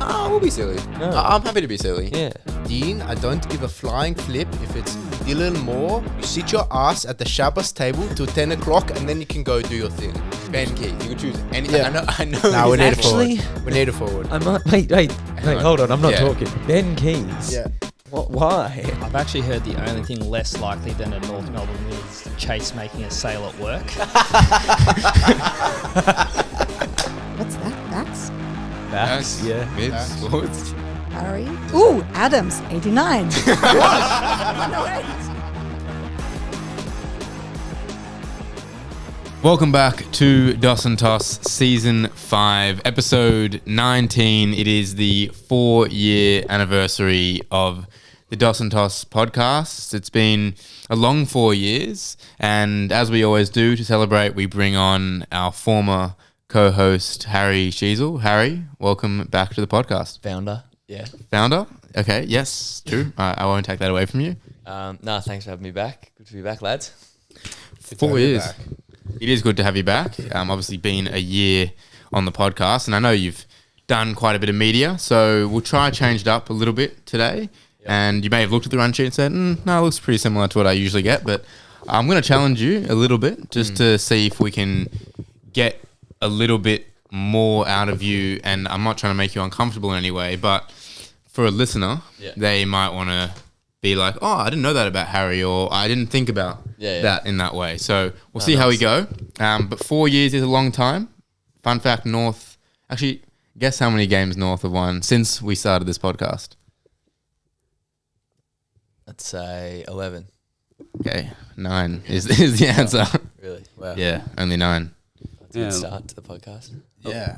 we'll be silly. No. I'm happy to be silly. Yeah. Dean, I don't give a flying flip if it's Dylan Moore. You sit your ass at the Shabbos table till 10 o'clock and then you can go do your thing. Ben Key, you can choose anything. Yeah. I know. No, we need Actually- a forward. We need a forward. I might wait, hold on, I'm not talking. Ben Keys. Yeah. What? Why? I've actually heard the only thing less likely than a North Melbourne win is Chase making a sale at work. What's that? That's Backs. Yeah. Mids, forwards. Harry. Ooh, Adams, 89. Welcome back to Dos and Toss Season 5, Episode 19. It is the 4-year anniversary of the Dos and Toss podcast. It's been a long 4 years, and as we always do to celebrate, we bring on our former co-host, Harry Sheezel. Harry, welcome back to the podcast. Founder. Yeah. Founder? Okay, yes, true. I won't take that away from you. No, thanks for having me back. Good to be back, lads. 4 years. It is good to have you back. Obviously been a year on the podcast, and I know you've done quite a bit of media, so we'll try to change it up a little bit today. Yep. And you may have looked at the run sheet and said, no, it looks pretty similar to what I usually get, but I'm going to challenge you a little bit just to see if we can get a little bit more out of you, and I'm not trying to make you uncomfortable in any way, but for a listener, they might want to be like, oh, I didn't know that about Harry, or I didn't think about that in that way. So we'll see how we go. But 4 years is a long time. Fun fact, North, actually, guess how many games North have won since we started this podcast? I'd say 11. Okay, 9 is the answer. Really? Wow. Yeah, only 9. That's a good start to the podcast. Yeah.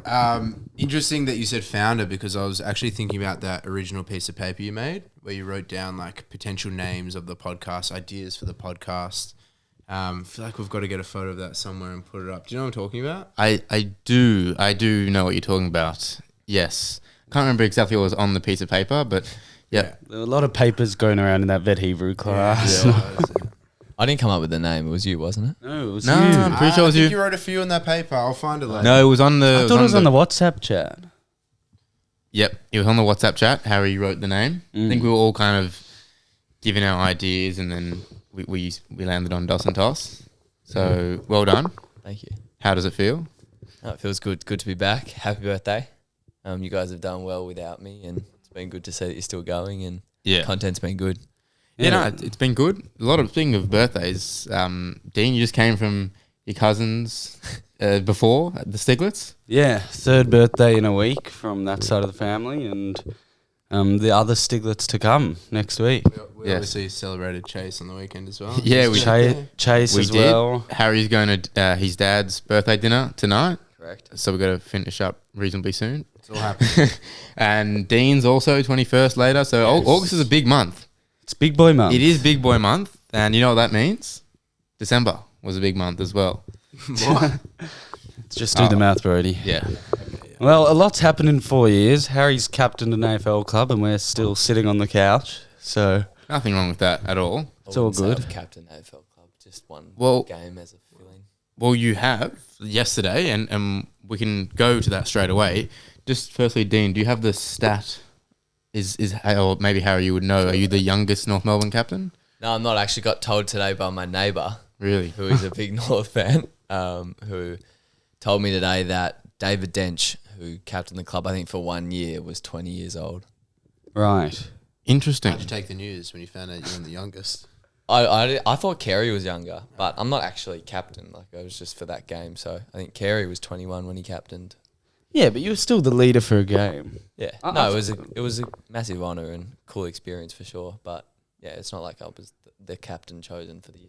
Interesting that you said founder, because I was actually thinking about that original piece of paper you made where you wrote down like potential names of the podcast, ideas for the podcast. I feel like we've got to get a photo of that somewhere and put it up. Do you know what I'm talking about? I do know what you're talking about. Yes. Can't remember exactly what was on the piece of paper, but yeah. There were a lot of papers going around in that vet Hebrew class. Yeah. I didn't come up with the name. It was you, wasn't it? No, it was No, you. I'm pretty sure it was I think you. you wrote a few on that paper. I'll find it later. No, it was on the... I thought it was on the WhatsApp chat. Yep, it was on the WhatsApp chat. Harry wrote the name. I think we were all kind of giving our ideas, and then we landed on Dos and Toss. So well done. Thank you. How does it feel? No, it feels good. Good to be back. Happy birthday. You guys have done well without me, and it's been good to see that you're still going, and content's been good. Yeah, no, it's been good. A lot of, speaking of birthdays, Dean, you just came from your cousin's before, the Stiglitz? Yeah, third birthday in a week from that side of the family, and the other Stiglitz to come next week. We obviously celebrated Chase on the weekend as well. Yeah, we Chase we as did. well. Harry's going to his dad's birthday dinner tonight. Correct. So we've got to finish up reasonably soon. It's all happening. And Dean's also 21st later. So August is a big month. It's Big Boy Month. It is Big Boy Month. And you know what that means? December was a big month as well. What? Just do the math, Brodie. Yeah. Well, a lot's happened in 4 years. Harry's captained an AFL club, and we're still sitting on the couch. So Nothing wrong with that at all. It's all good. I've captain AFL club, just one game as a fill-in. Well, you have yesterday, and we can go to that straight away. Just firstly, Dean, do you have the stat? Or maybe Harry, you would know. Are you the youngest North Melbourne captain? No, I'm not. I actually got told today by my neighbour, Really? who is a big North fan, who told me today that David Dench, who captained the club, I think for 1 year, was 20 years old. right. Interesting. How'd you take the news when you found out you were the youngest? I thought Carey was younger, but I'm not actually captain. Like, I was just for that game. So I think Carey was 21 when he captained. Yeah, but you were still the leader for a game. Yeah. No, it was a massive honour and cool experience for sure. But yeah, it's not like I was the captain chosen for the year.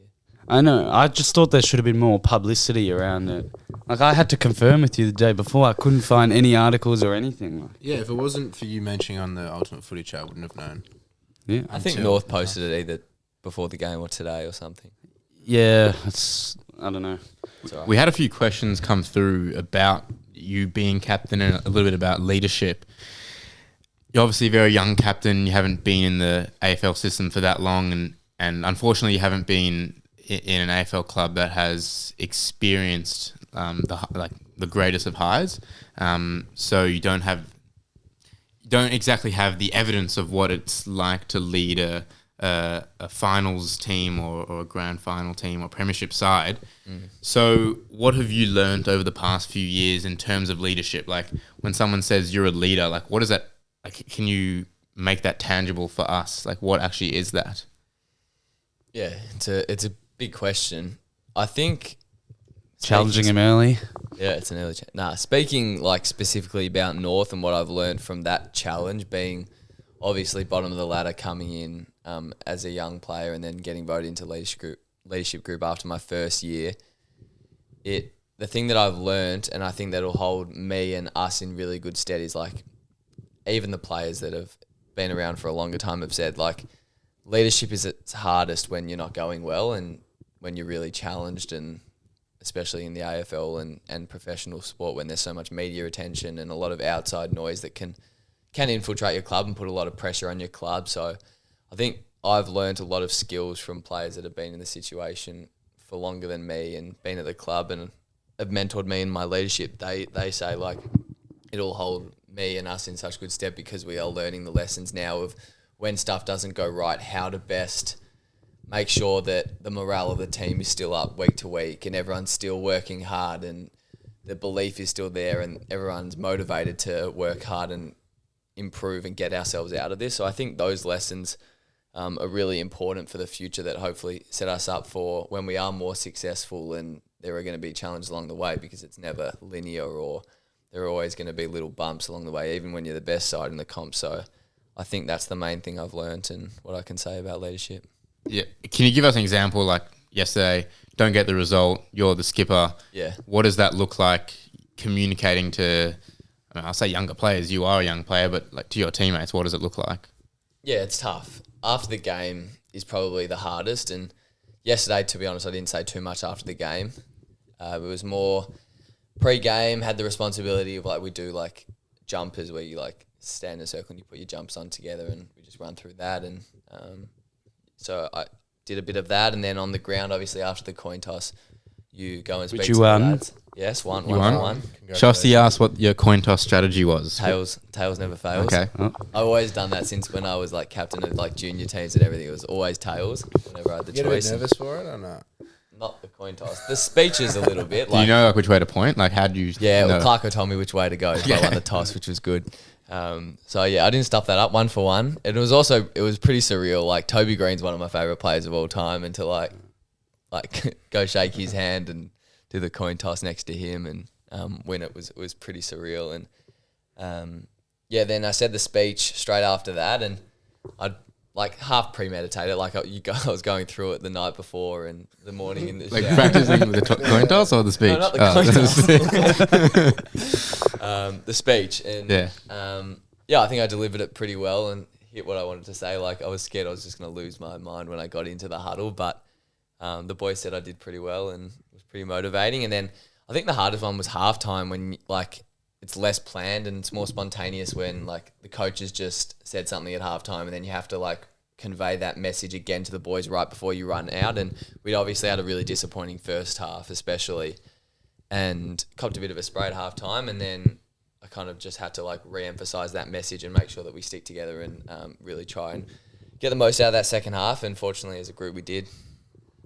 I know. I just thought there should have been more publicity around it. Like, I had to confirm with you the day before. I couldn't find any articles or anything. Yeah, if it wasn't for you mentioning on the Ultimate Footy Chat, I wouldn't have known. Yeah. I think North posted it either before the game or today or something. Yeah, it's, I don't know. It's all right. We had a few questions come through about you being captain and a little bit about leadership. You're obviously a very young captain. You haven't been in the AFL system for that long, and unfortunately you haven't been in an AFL club that has experienced the greatest of highs. So you don't have don't exactly have the evidence of what it's like to lead a finals team or a grand final team or premiership side. So what have you learned over the past few years in terms of leadership? Like when someone says you're a leader, like what is that? Like, can you make that tangible for us? Like what actually is that? Yeah, it's a big question. I think Challenging him early. Yeah, it's an early speaking like specifically about North and what I've learned from that challenge, being obviously bottom of the ladder, coming in as a young player and then getting voted into leadership group after my first year. The thing that I've learned, and I think that'll hold me and us in really good stead, is like even the players that have been around for a longer time have said like leadership is its hardest when you're not going well and when you're really challenged, and especially in the AFL and professional sport when there's so much media attention and a lot of outside noise that can infiltrate your club and put a lot of pressure on your club. So I think I've learned a lot of skills from players that have been in the situation for longer than me and been at the club and have mentored me in my leadership. They say like it'll hold me and us in such good stead because we are learning the lessons now of when stuff doesn't go right, how to best make sure that the morale of the team is still up week to week and everyone's still working hard and the belief is still there and everyone's motivated to work hard and improve and get ourselves out of this. So I think those lessons are really important for the future that hopefully set us up for when we are more successful, and there are going to be challenges along the way because it's never linear or there are always going to be little bumps along the way, even when you're the best side in the comp. So I think that's the main thing I've learned and what I can say about leadership. Yeah. Can you give us an example? Like yesterday, don't get the result. You're the skipper. Yeah. What does that look like communicating to, I'll say younger players. You are a young player, but like to your teammates, what does it look like? Yeah, it's tough. After the game is probably the hardest. And yesterday, to be honest, I didn't say too much after the game. It was more pre-game, had the responsibility of like we do like jumpers where you like stand in a circle and you put your jumps on together and we just run through that. And so I did a bit of that, and then on the ground, obviously after the coin toss, you go and speak to the lads. Yes, one. Shosty asked what your coin toss strategy was. Tails never fails. Okay. I've always done that since when I was like captain of like junior teams and everything. It was always tails whenever I had the You get choice. a bit nervous for it or not? Not the coin toss. The speeches a little bit. Do you know like which way to point? Like how do you? Yeah, know? well, Clarko told me which way to go. So I won the toss, which was good. So yeah, I didn't stuff that up 1 for 1. It was pretty surreal. Like Toby Green's one of my favourite players of all time, and to like go shake his hand and do the coin toss next to him and win it was pretty surreal. And then I said the speech straight after that, and I'd like half premeditated, like I was going through it the night before and the morning in the Like shower. practicing the coin toss or the speech? No, not the coin toss. The speech. And I think I delivered it pretty well and hit what I wanted to say. Like I was scared I was just going to lose my mind when I got into the huddle, but the boys said I did pretty well and it was pretty motivating. And then I think the hardest one was halftime, when like it's less planned and it's more spontaneous, when like the coaches just said something at halftime and then you have to like convey that message again to the boys right before you run out. And we'd obviously had a really disappointing first half especially, and copped a bit of a spray at halftime, and then I kind of just had to like re-emphasize that message and make sure that we stick together and really try and get the most out of that second half. And fortunately as a group we did.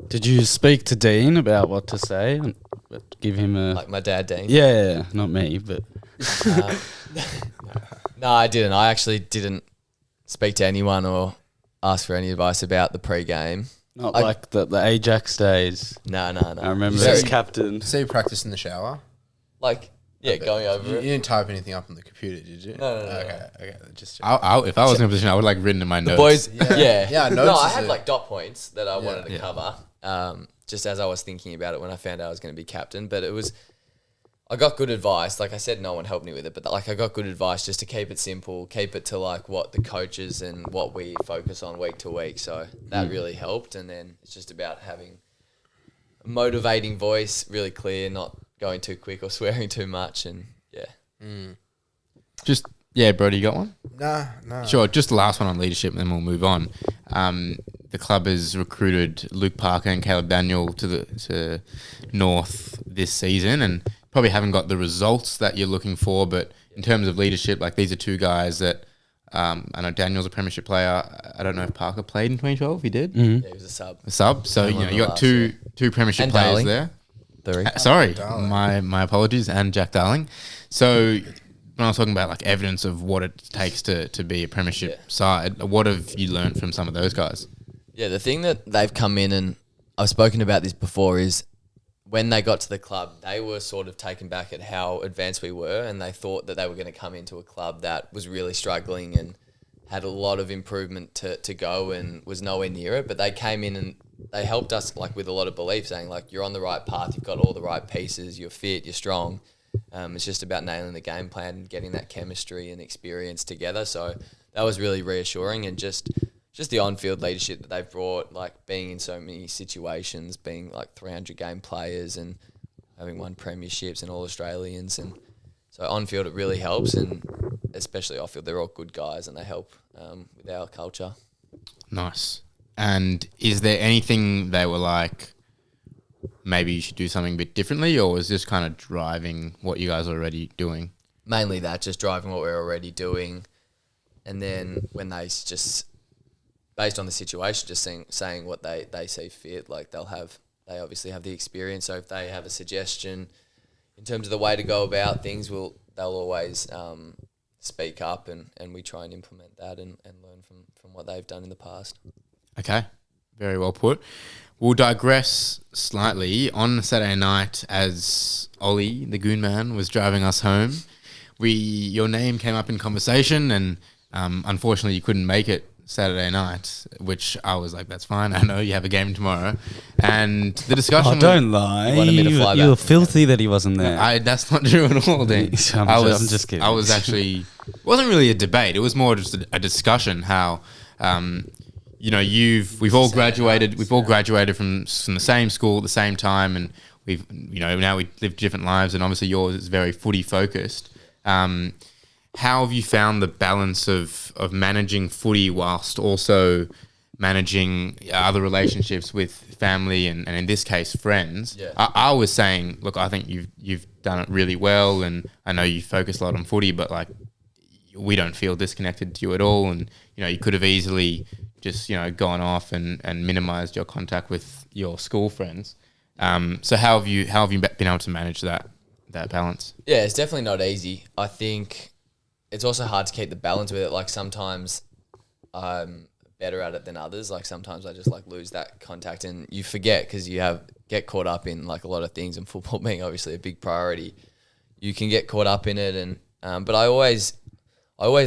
Did you speak to Dean about what to say? Give him a... Like my dad, Dean? Yeah, not me, but... No, I didn't. I actually didn't speak to anyone or ask for any advice about the pre-game. Not like the Ajax days. No. I remember as captain. So you practice in the shower? Like, yeah, going over You it. didn't type anything up on the computer, did you? No. Okay. Just if I was in a position, I would like written in my notes. Boys, Yeah, no, notes I is had it. like dot points that I wanted to Yeah. cover, just as I was thinking about it when I found out I was going to be captain. But I got good advice. Like I said, no one helped me with it, but like I got good advice just to keep it simple, keep it to like what the coaches and what we focus on week to week. So that really helped. And then it's just about having a motivating voice, really clear, not going too quick or swearing too much. And Brodie, you got one? Nah. Sure, just the last one on leadership and then we'll move on. The club has recruited Luke Parker and Caleb Daniel to North this season and probably haven't got the results that you're looking for, but in terms of leadership, like these are two guys that I know Daniel's a premiership player. I don't know if Parker played in 2012. He did. Yeah, he was a sub. A sub. So, And one you of got the two last, premiership And players Darling. there. 3. Sorry, Darling. my apologies, and Jack Darling. So when I was talking about like evidence of what it takes to be a premiership side, what have you learned from some of those guys? Yeah, the thing that they've come in, and I've spoken about this before, is when they got to the club, they were sort of taken back at how advanced we were, and they thought that they were going to come into a club that was really struggling and had a lot of improvement to go and was nowhere near it. But they came in and they helped us like with a lot of belief, saying like, you're on the right path, you've got all the right pieces, you're fit, you're strong. It's just about nailing the game plan and getting that chemistry and experience together. So that was really reassuring, and just the on-field leadership that they've brought, like being in so many situations, being like 300 game players and having won premierships and all Australians. And so on-field it really helps, and especially off-field, they're all good guys and they help with our culture. Nice. And is there anything they were like, maybe you should do something a bit differently, or was this kind of driving what you guys are already doing? Mainly that, just driving what we're already doing. And then when they just, based on the situation, just saying what they see fit, like they obviously have the experience. So if they have a suggestion in terms of the way to go about things, they'll always speak up, and we try and implement that and learn from what they've done in the past. Okay, very well put. We'll digress slightly. On Saturday night, as Ollie, the goon man, was driving us home, your name came up in conversation, and unfortunately you couldn't make it Saturday night, which I was like, that's fine. I know you have a game tomorrow. And the discussion... Oh, don't lie. You wanted me to fly You were back. filthy that he wasn't there. That's not true at all, then. I'm just kidding. I was actually... It wasn't really a debate. It was more just a discussion how... we've all graduated. We've all graduated from the same school at the same time, and now we live different lives. And obviously, yours is very footy focused. How have you found the balance of managing footy whilst also managing other relationships with family and in this case friends? Yeah. I was saying, look, I think you've done it really well, and I know you focus a lot on footy, but like we don't feel disconnected to you at all, and you could have easily just gone off and minimized your contact with your school friends. So how have you been able to manage that balance? Yeah, it's definitely not easy. I think it's also hard to keep the balance with it. Like sometimes I'm better at it than others. Like sometimes I just like lose that contact, and you forget because you get caught up in like a lot of things, and football being obviously a big priority, you can get caught up in it. And but I always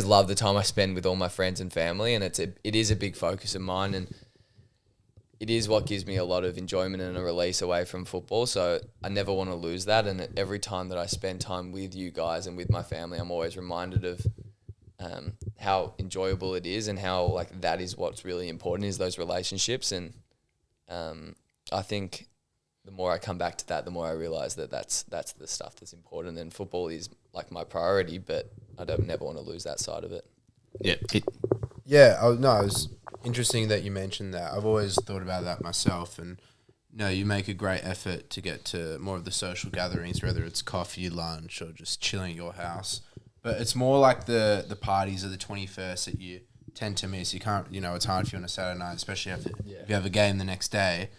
love the time I spend with all my friends and family, and it is a big focus of mine, and it is what gives me a lot of enjoyment and a release away from football. So I never want to lose that. And every time that I spend time with you guys and with my family, I'm always reminded of how enjoyable it is, and how like that is what's really important, is those relationships. And I think the more I come back to that, the more I realize that that's the stuff that's important. And football is like my priority, but I never want to lose that side of it. Yeah. It's interesting that you mentioned that. I've always thought about that myself, and you make a great effort to get to more of the social gatherings, whether it's coffee, lunch, or just chilling at your house. But it's more like the parties of the 21st that you tend to miss. You can't, it's hard for you on a Saturday night, especially if you have a game the next day.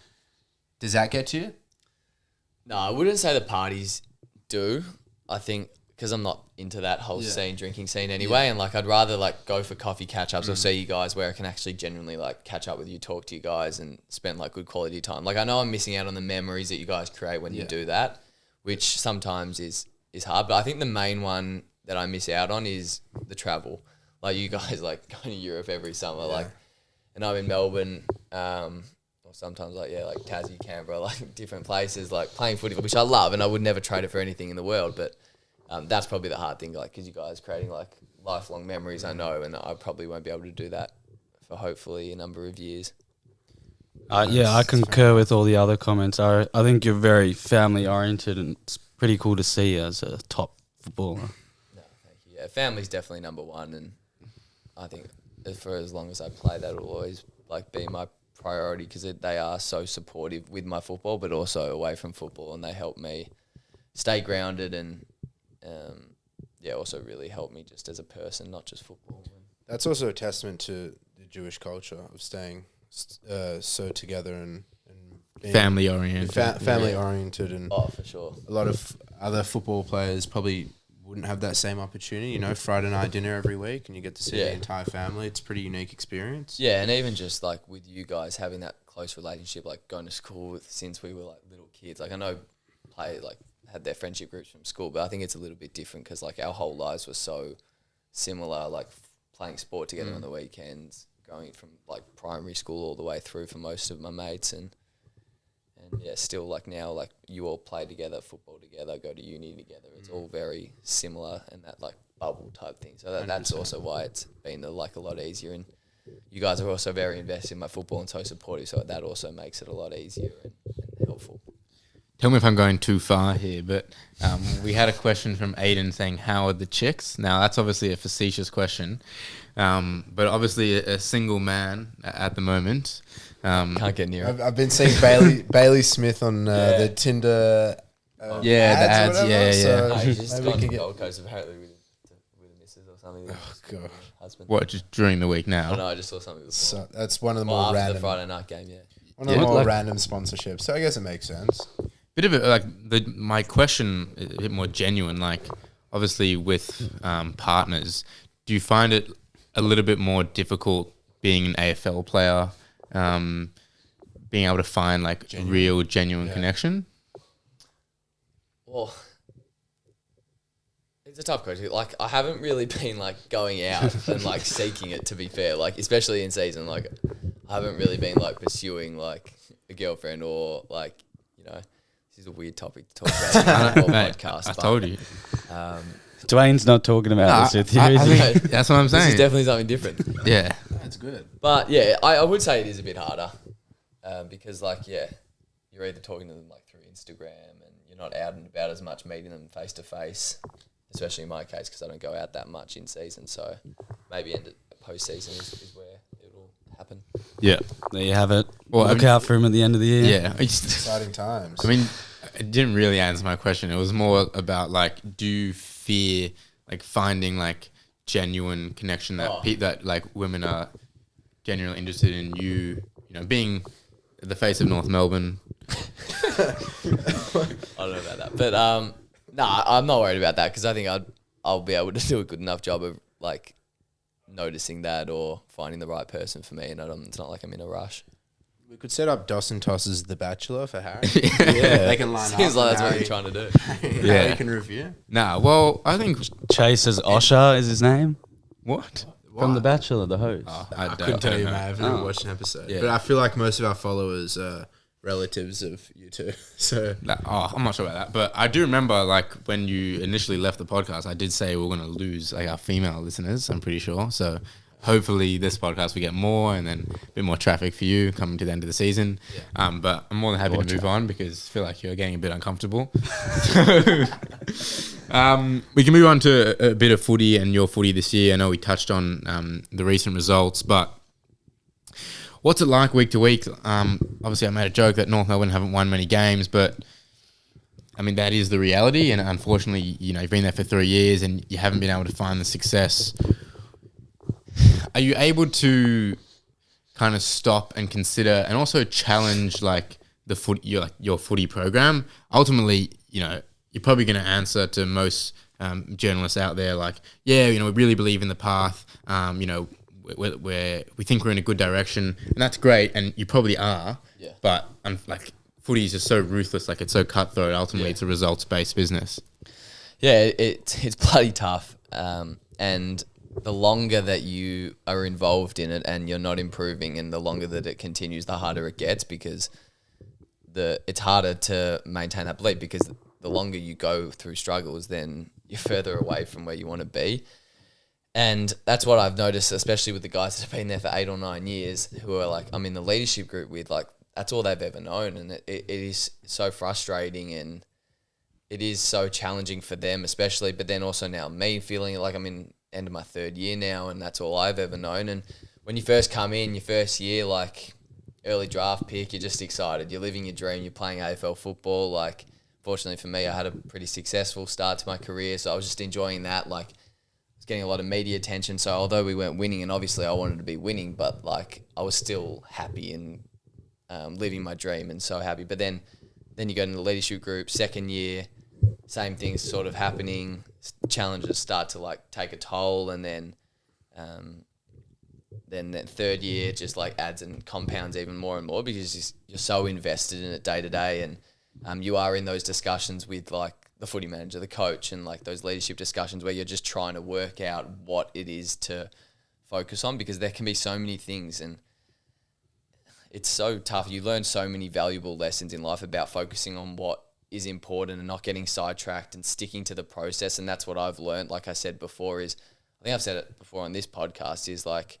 Does that get to you? No, I wouldn't say the parties do. I think because I'm not into that whole drinking scene anyway, and like I'd rather like go for coffee catch-ups or see you guys where I can actually genuinely like catch up with you, talk to you guys, and spend like good quality time. Like I know I'm missing out on the memories that you guys create when you do that, which sometimes is hard. But I think the main one that I miss out on is the travel. Like you guys like going to Europe every summer, like, and I'm in Melbourne, or sometimes like Tassie, Canberra, like different places, like playing footy, which I love, and I would never trade it for anything in the world. But that's probably the hard thing, like because you guys creating like lifelong memories, I know, and I probably won't be able to do that for hopefully a number of years. I concur with all the other comments. I think you're very family oriented, and it's pretty cool to see you as a top footballer. No, thank you. Yeah, family's definitely number one, and I think for as long as I play, that will always like be my priority, because they are so supportive with my football, but also away from football, and they help me stay grounded and also really help me just as a person, not just football. That's also a testament to the Jewish culture of staying so together and being Family oriented. family oriented, and Oh, for sure. a lot of other football players probably wouldn't have that same opportunity. Friday night dinner every week, and you get to see the entire family. It's a pretty unique experience. Yeah, and even just like with you guys having that close relationship, like going to school since we were like little kids. Like I know had their friendship groups from school, but I think it's a little bit different because like our whole lives were so similar, like playing sport together on the weekends, going from like primary school all the way through for most of my mates, and yeah, still like now, like you all play together, football together, go to uni together. It's all very similar and that like bubble type thing. So that's also why it's been like a lot easier. And you guys are also very invested in my football and so supportive. So that also makes it a lot easier and helpful. Tell me if I'm going too far here, but we had a question from Aiden saying, how are the chicks? Now, that's obviously a facetious question, but obviously a single man at the moment. Can't get near it. I've been seeing Bailey Smith on the Tinder the ads, or whatever, so He's just maybe gone we to can Gold Coast apparently with a missus or something. Oh, God. Husband. What, just during the week now? Oh, no, I just saw something before. So that's one of the Well, more after random the Friday night game, yeah. one of the more random sponsorships. So I guess it makes sense. Bit of it, my question is a bit more genuine. Like, obviously, with partners, do you find it a little bit more difficult being an AFL player, being able to find like real, genuine connection? Well, it's a tough question. Like, I haven't really been like going out and like seeking it. To be fair, like especially in season, like I haven't really been like pursuing like a girlfriend or like This is a weird topic to talk about in a podcast. I told you. Dwayne's not talking about this with you, is he? That's what I'm saying. This is definitely something different. Yeah. That's good. But yeah, I would say it is a bit harder because like, you're either talking to them like through Instagram and you're not out and about as much, meeting them face to face, especially in my case because I don't go out that much in season. So maybe post season is where it'll happen. Yeah. There you have it. Well, Look out for him at the end of the year. Yeah. Exciting times. I mean, it didn't really answer my question. It was more about like, do you fear like finding like genuine connection that that like women are genuinely interested in you, being the face of North Melbourne? I don't know about that, but I'm not worried about that because I think I'll be able to do a good enough job of like noticing that or finding the right person for me, and it's not like I'm in a rush. We could set up Dos and Tosses The Bachelor for Harry. Yeah. They can line up. Seems like that's what Harry- you're trying to do. Harry can review. Nah, well, I think Chase's Osher is his name. what? From The Bachelor, the host. I couldn't tell you, mate. I've never watched an episode. But I feel like most of our followers are relatives of you two. So I'm not sure about that, but I do remember like when you initially left the podcast, I did say we're going to lose like our female listeners. I'm pretty sure. So hopefully this podcast we get more and then a bit more traffic for you coming to the end of the season. Yeah. But I'm more than happy to move on because I feel like you're getting a bit uncomfortable. We can move on to a bit of footy and your footy this year. I know we touched on the recent results, but what's it like week to week? Obviously, I made a joke that North Melbourne haven't won many games, but I mean, that is the reality. And unfortunately, you've been there for 3 years and you haven't been able to find the success. Are you able to kind of stop and consider and also challenge like your footy program? Ultimately, you're probably going to answer to most journalists out there like, we really believe in the path. We think we're in a good direction, and that's great, and you probably are. Yeah. But like footy is just so ruthless, like it's so cutthroat. Ultimately, it's a results-based business. Yeah, it's bloody tough, and the longer that you are involved in it and you're not improving, and the longer that it continues, the harder it gets because it's harder to maintain that belief because the longer you go through struggles, then you're further away from where you want to be. And that's what I've noticed, especially with the guys that have been there for 8 or 9 years who are like, I'm in the leadership group with, like, that's all they've ever known. And it is so frustrating and it is so challenging for them, especially, but then also now me feeling like I'm in end of my 3rd year now and that's all I've ever known. And when you first come in, your first year, like early draft pick, you're just excited. You're living your dream. You're playing AFL football. Like, fortunately for me, I had a pretty successful start to my career. So I was just enjoying that. Like, getting a lot of media attention. So although we weren't winning, and obviously I wanted to be winning, but like I was still happy and living my dream and so happy. But then you go into the leadership group, second year, same things sort of happening. Challenges start to like take a toll, and then that third year just like adds and compounds even more and more because you're so invested in it day to day, and you are in those discussions with like the footy manager, the coach, and like those leadership discussions where you're just trying to work out what it is to focus on, because there can be so many things and it's so tough. You learn so many valuable lessons in life about focusing on what is important and not getting sidetracked and sticking to the process. And that's what I've learned. Like I said before, I think I've said it before on this podcast, is like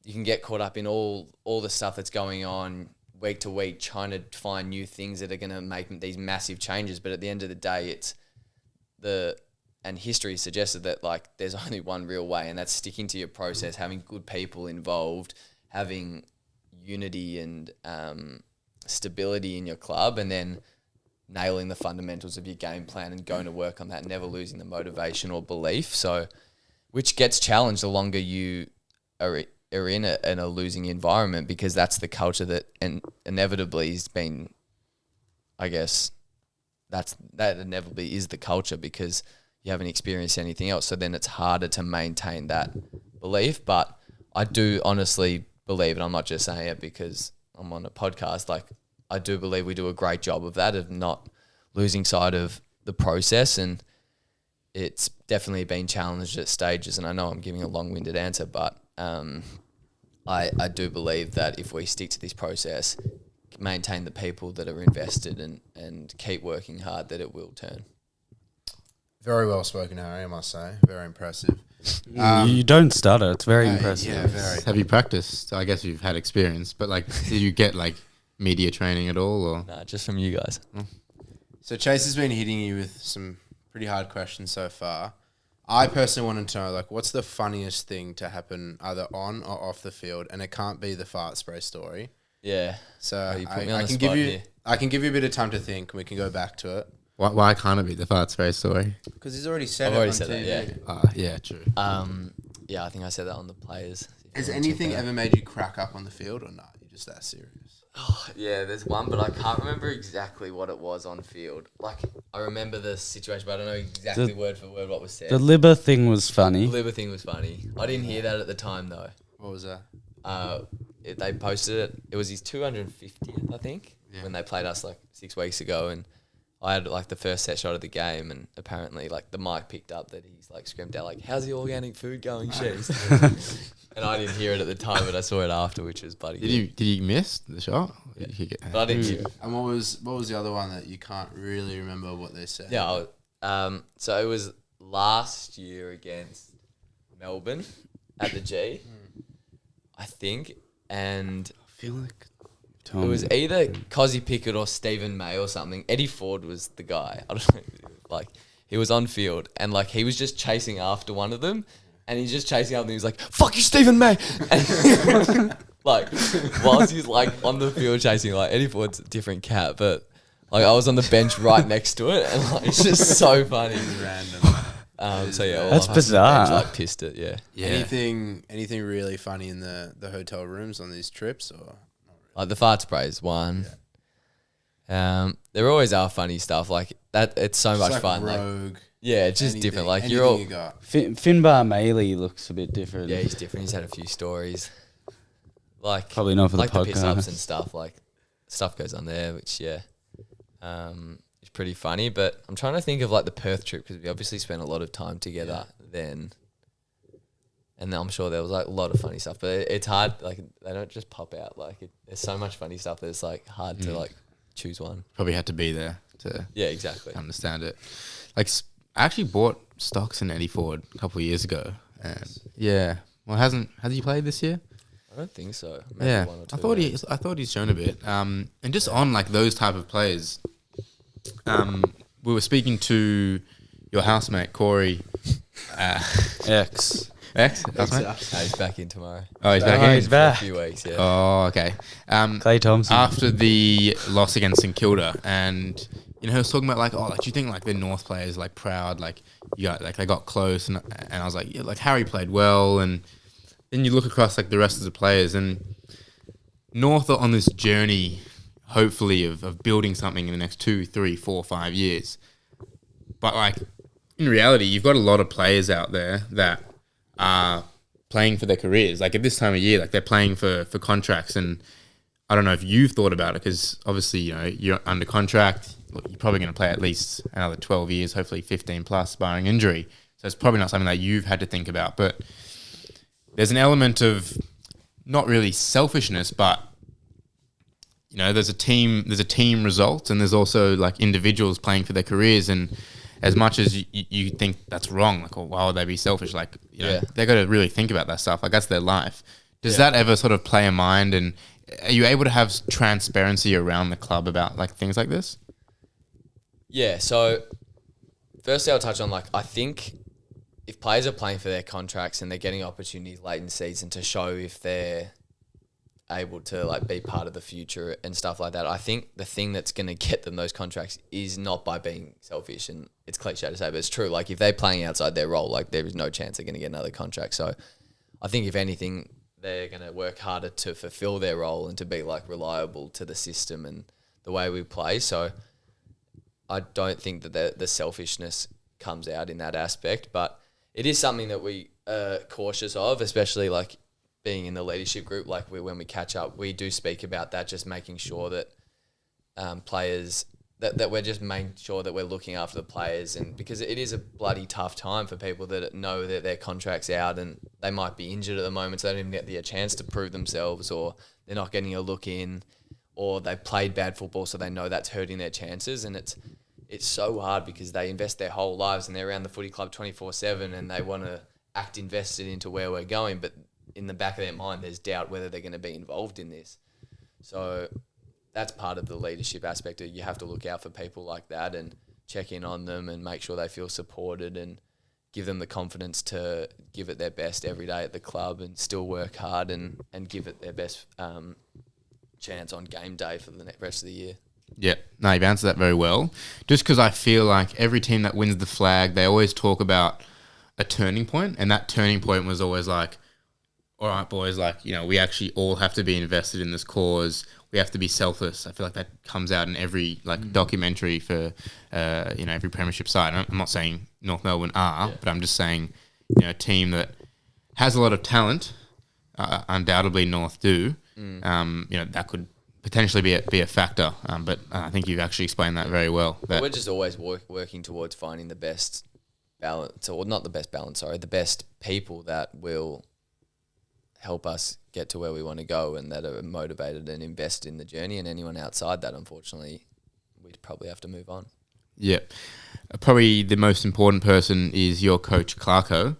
you can get caught up in all the stuff that's going on week to week, trying to find new things that are going to make these massive changes. But at the end of the day, and history suggested that like there's only one real way, and that's sticking to your process, having good people involved, having unity and stability in your club, and then nailing the fundamentals of your game plan and going to work on that, never losing the motivation or belief. So, which gets challenged the longer you are in a losing environment, because that's the culture that inevitably has been, I guess, that inevitably is the culture because you haven't experienced anything else. So then it's harder to maintain that belief. But I do honestly believe, and I'm not just saying it because I'm on a podcast, like I do believe we do a great job of that, of not losing sight of the process. And it's definitely been challenged at stages. And I know I'm giving a long-winded answer, but I do believe that if we stick to this process, maintain the people that are invested and keep working hard, that it will turn. Very well spoken, Harry, I must say. Very impressive. You don't stutter. It's very impressive. Yeah, very. Have you practiced? I guess you've had experience, but like, did you get like media training at all? Or Nah, just from you guys. So Chase has been hitting you with some pretty hard questions so far. I personally wanted to know, like, what's the funniest thing to happen either on or off the field? And it can't be the fart spray story. Yeah. So You put me on I the can give spot you here. I can give you a bit of time to think. We can go back to it why can't it be the fart spray story? because he's already said I've it already on said TV. that, Yeah, true. Yeah, I think I said that on the players. Has anything ever made you crack up on the field or not? You're just that serious. Yeah, there's one, but I can't remember exactly what it was on field. Like, I remember the situation, but I don't know exactly word for word what was said. The Libba thing was funny. The liver thing was funny. I didn't hear that at the time, though. What was that? They posted it. It was his 250th, I think, when they played us like 6 weeks ago, and I had like the first set shot of the game, and apparently like the mic picked up that he's like screamed out like, "How's the organic food going, Sheezel?" And I didn't hear it at the time, but I saw it after, which was bloody good. Did you miss the shot? Yeah. Did you get, But I didn't hear it. And what was the other one that you can't really remember what they said? Yeah, so it was last year against Melbourne at the G, I think, and I feel like it was either Cozzy Pickett or Stephen May or something. Eddie Ford was the guy. I don't know, like he was on field and like he was just chasing after one of them, and he's just chasing after them. He was like, "Fuck you, Stephen May!" And like whilst he's like on the field chasing, like Eddie Ford's a different cat, but like I was on the bench right next to it, and like it's just so funny. Random. So yeah, all That's of us on the bench, bizarre. like pissed it. Yeah. Anything really funny in the hotel rooms on these trips or? Like the fart sprays one. There always are funny stuff like that. It's so much Like fun. Like, rogue. yeah, it's just anything- different. Like anything you're all. you got. Finbar Maley looks a bit different. Yeah, he's different. He's had a few stories. Like Probably not for the like the piss ups podcast. and stuff. Like stuff goes on there, which is pretty funny. But I'm trying to think of like the Perth trip because we obviously spent a lot of time together then. And I'm sure there was like a lot of funny stuff, but it's hard. Like they don't just pop out. Like there's so much funny stuff that it's like hard to like choose one. probably had to be there to Yeah, exactly. understand it. Like I actually bought stocks in Eddie Ford a couple of years ago, and well, has he played this year? I don't think so. Maybe Yeah, one or two, I thought he's shown a bit. And just on like those type of players, we were speaking to your housemate Corey. X. X. No, he's back in tomorrow. Oh, he's back Oh, in. he's For back. a few weeks, yeah. Oh, okay. Clay Thompson. After the loss against St Kilda, and you know, he was talking about like, oh, like, do you think like the North players like proud, like you got like they got close, and I was like, yeah, like Harry played well, and then you look across like the rest of the players, and North are on this journey, hopefully of building something in the next 2, 3, 4, 5 years. But like in reality, you've got a lot of players out there that are playing for their careers. Like at this time of year, like they're playing for contracts, and I don't know if you've thought about it because obviously, you know, you're under contract. Look, you're probably going to play at least another 12 years, hopefully 15 plus, barring injury. So it's probably not something that you've had to think about. But there's an element of not really selfishness, but you know, there's a team result, and there's also like individuals playing for their careers. And as much as you think that's wrong, like, oh, why would they be selfish? Like, you know, they got to really think about that stuff. Like that's their life. Does that ever sort of play a mind? And are you able to have transparency around the club about like things like this? Yeah. So firstly, I'll touch on like, I think if players are playing for their contracts and they're getting opportunities late in season to show if they're able to like be part of the future and stuff like that, I think the thing that's going to get them those contracts is not by being selfish, and it's cliche to say, but it's true. Like if they're playing outside their role, like there is no chance they're going to get another contract. So I think if anything, they're going to work harder to fulfill their role and to be like reliable to the system and the way we play. So I don't think that the selfishness comes out in that aspect, but it is something that we are cautious of, especially like being in the leadership group. Like when we catch up, we do speak about that, just making sure that players, that we're just making sure that we're looking after the players, and because it is a bloody tough time for people that know that their contract's out and they might be injured at the moment, so they don't even get a chance to prove themselves, or they're not getting a look in, or they've played bad football, so they know that's hurting their chances. And it's so hard because they invest their whole lives and they're around the footy club 24/7 and they want to act invested into where we're going, but in the back of their mind there's doubt whether they're going to be involved in this. So that's part of the leadership aspect. You have to look out for people like that and check in on them and make sure they feel supported and give them the confidence to give it their best every day at the club and still work hard and give it their best chance on game day for the rest of the year. Yeah, no, you've answered that very well. Just because I feel like every team that wins the flag, they always talk about a turning point, and that turning point was always like, all right, boys, like, you know, we actually all have to be invested in this cause. We have to be selfless. I feel like that comes out in every like documentary for, you know, every premiership side. I'm not saying North Melbourne are, but I'm just saying, you know, a team that has a lot of talent, undoubtedly North do. You know, that could potentially be a factor. But I think you've actually explained that very well. We're just always working towards finding the best balance, or not the best balance, sorry, the best people that will help us get to where we want to go and that are motivated and invest in the journey. And anyone outside that, unfortunately, we'd probably have to move on. Yeah. Probably the most important person is your coach, Clarko.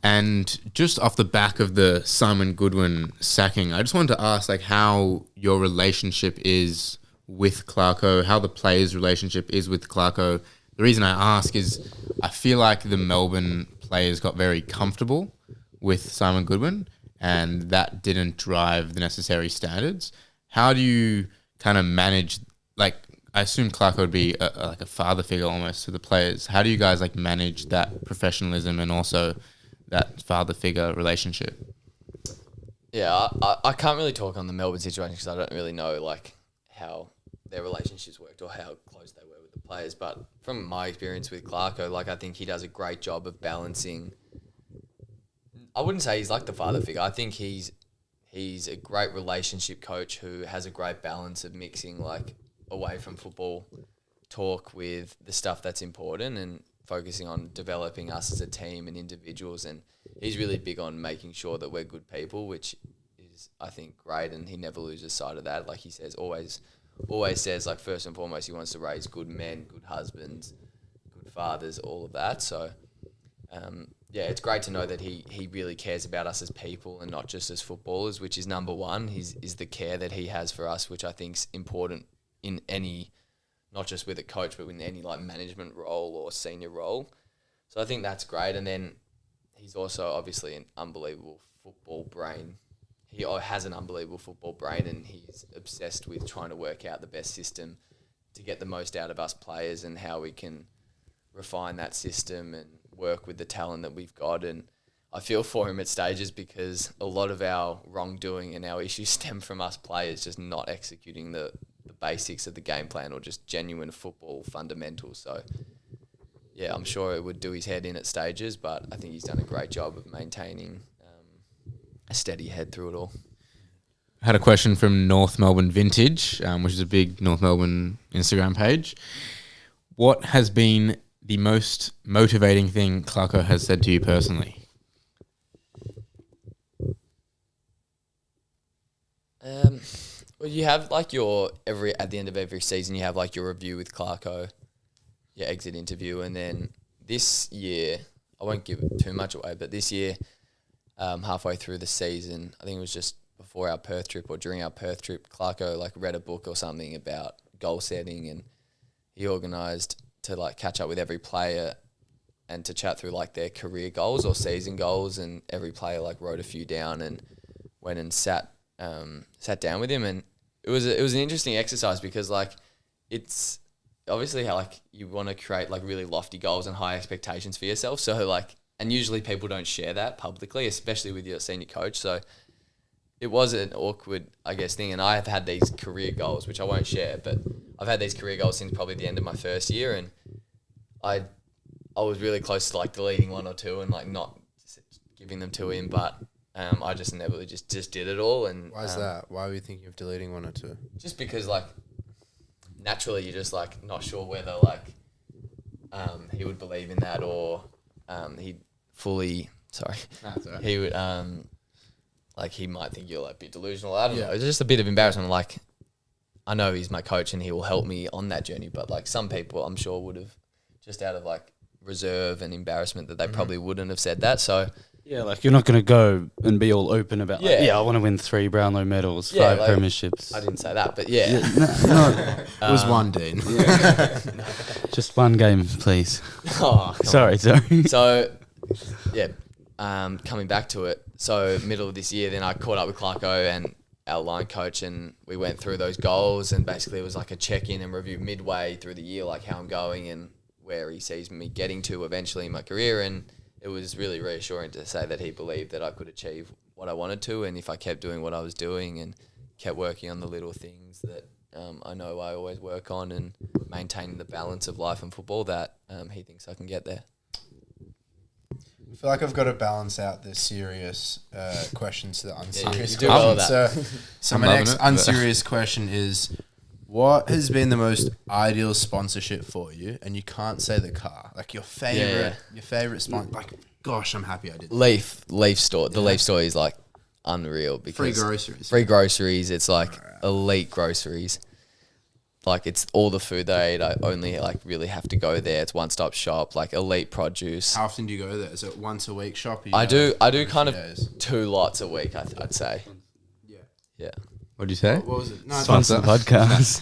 And just off the back of the Simon Goodwin sacking, I just wanted to ask like how your relationship is with Clarko, how the players' relationship is with Clarko. The reason I ask is I feel like the Melbourne players got very comfortable with Simon Goodwin, and that didn't drive the necessary standards. How do you kind of manage, like, I assume Clarko would be like a father figure almost to the players. How do you guys like manage that professionalism and also that father figure relationship? Yeah, I can't really talk on the Melbourne situation because I don't really know like how their relationships worked or how close they were with the players. But from my experience with Clarko, like I think he does a great job of balancing. I wouldn't say he's like the father figure. I think he's a great relationship coach who has a great balance of mixing like away from football talk with the stuff that's important and focusing on developing us as a team and individuals. And he's really big on making sure that we're good people, which is, I think, great. And he never loses sight of that. Like he says, always says, like, first and foremost, he wants to raise good men, good husbands, good fathers, all of that. So, yeah, it's great to know that he really cares about us as people and not just as footballers, which is number one, is the care that he has for us, which I think is important in any, not just with a coach, but in any like management role or senior role. So I think that's great. And then he's also obviously an unbelievable football brain. He has an unbelievable football brain, and he's obsessed with trying to work out the best system to get the most out of us players and how we can refine that system and work with the talent that we've got. And I feel for him at stages because a lot of our wrongdoing and our issues stem from us players just not executing the basics of the game plan or just genuine football fundamentals. So, yeah, I'm sure it would do his head in at stages, but I think he's done a great job of maintaining a steady head through it all. I had a question from North Melbourne Vintage, which is a big North Melbourne Instagram page. What has been the most motivating thing Clarko has said to you personally? Well, you have like at the end of every season, you have like your review with Clarko, your exit interview, and then this year, I won't give too much away, but this year, halfway through the season, I think it was just before our Perth trip or during our Perth trip, Clarko like read a book or something about goal setting, and he organised to like catch up with every player and to chat through like their career goals or season goals, and every player like wrote a few down and went and sat down with him, and it was an interesting exercise because like it's obviously how like you want to create like really lofty goals and high expectations for yourself. So like, and usually people don't share that publicly, especially with your senior coach. So it was an awkward, I guess, thing. And I have had these career goals, which I won't share, but I've had these career goals since probably the end of my first year, and I was really close to like deleting one or two and like not giving them to him, but I just never just did it all. And Why is that? Why were you thinking of deleting one or two? Just because like naturally you're just like not sure whether like he would believe in that or he'd fully he would like he might think you're like a bit delusional. I don't know. It's just a bit of embarrassment. Like I know he's my coach and he will help me on that journey, but like some people I'm sure would have just out of like reserve and embarrassment that they probably wouldn't have said that. So yeah, like you're not going to go and be all open about like, I want to win 3 Brownlow medals, 5 like, premierships. I didn't say that, but yeah. It was one, Dean. Just one game, please. Oh, sorry. So, yeah, coming back to it. So middle of this year, then I caught up with Clarko and our line coach, and we went through those goals, and basically it was like a check-in and review midway through the year, like how I'm going and where he sees me getting to eventually in my career. And it was really reassuring to say that he believed that I could achieve what I wanted to, and if I kept doing what I was doing and kept working on the little things that I know I always work on and maintaining the balance of life and football, that he thinks I can get there. I feel like I've got to balance out the serious questions to the unserious you do well with questions. that. So my next unserious question is, what has been the most ideal sponsorship for you? And you can't say the car. Like your favorite sponsor. Like, gosh, I'm happy I did that. Leaf store. The Leaf store is like unreal because free groceries. It's like elite groceries. Like it's all the food that I eat. I only like really have to go there. It's one-stop shop, like elite produce. How often do you go there? Is it once a week shop? I do kind of 2 lots a week, I'd say. Yeah. What did you say? What was it? No, Sponsor the podcast.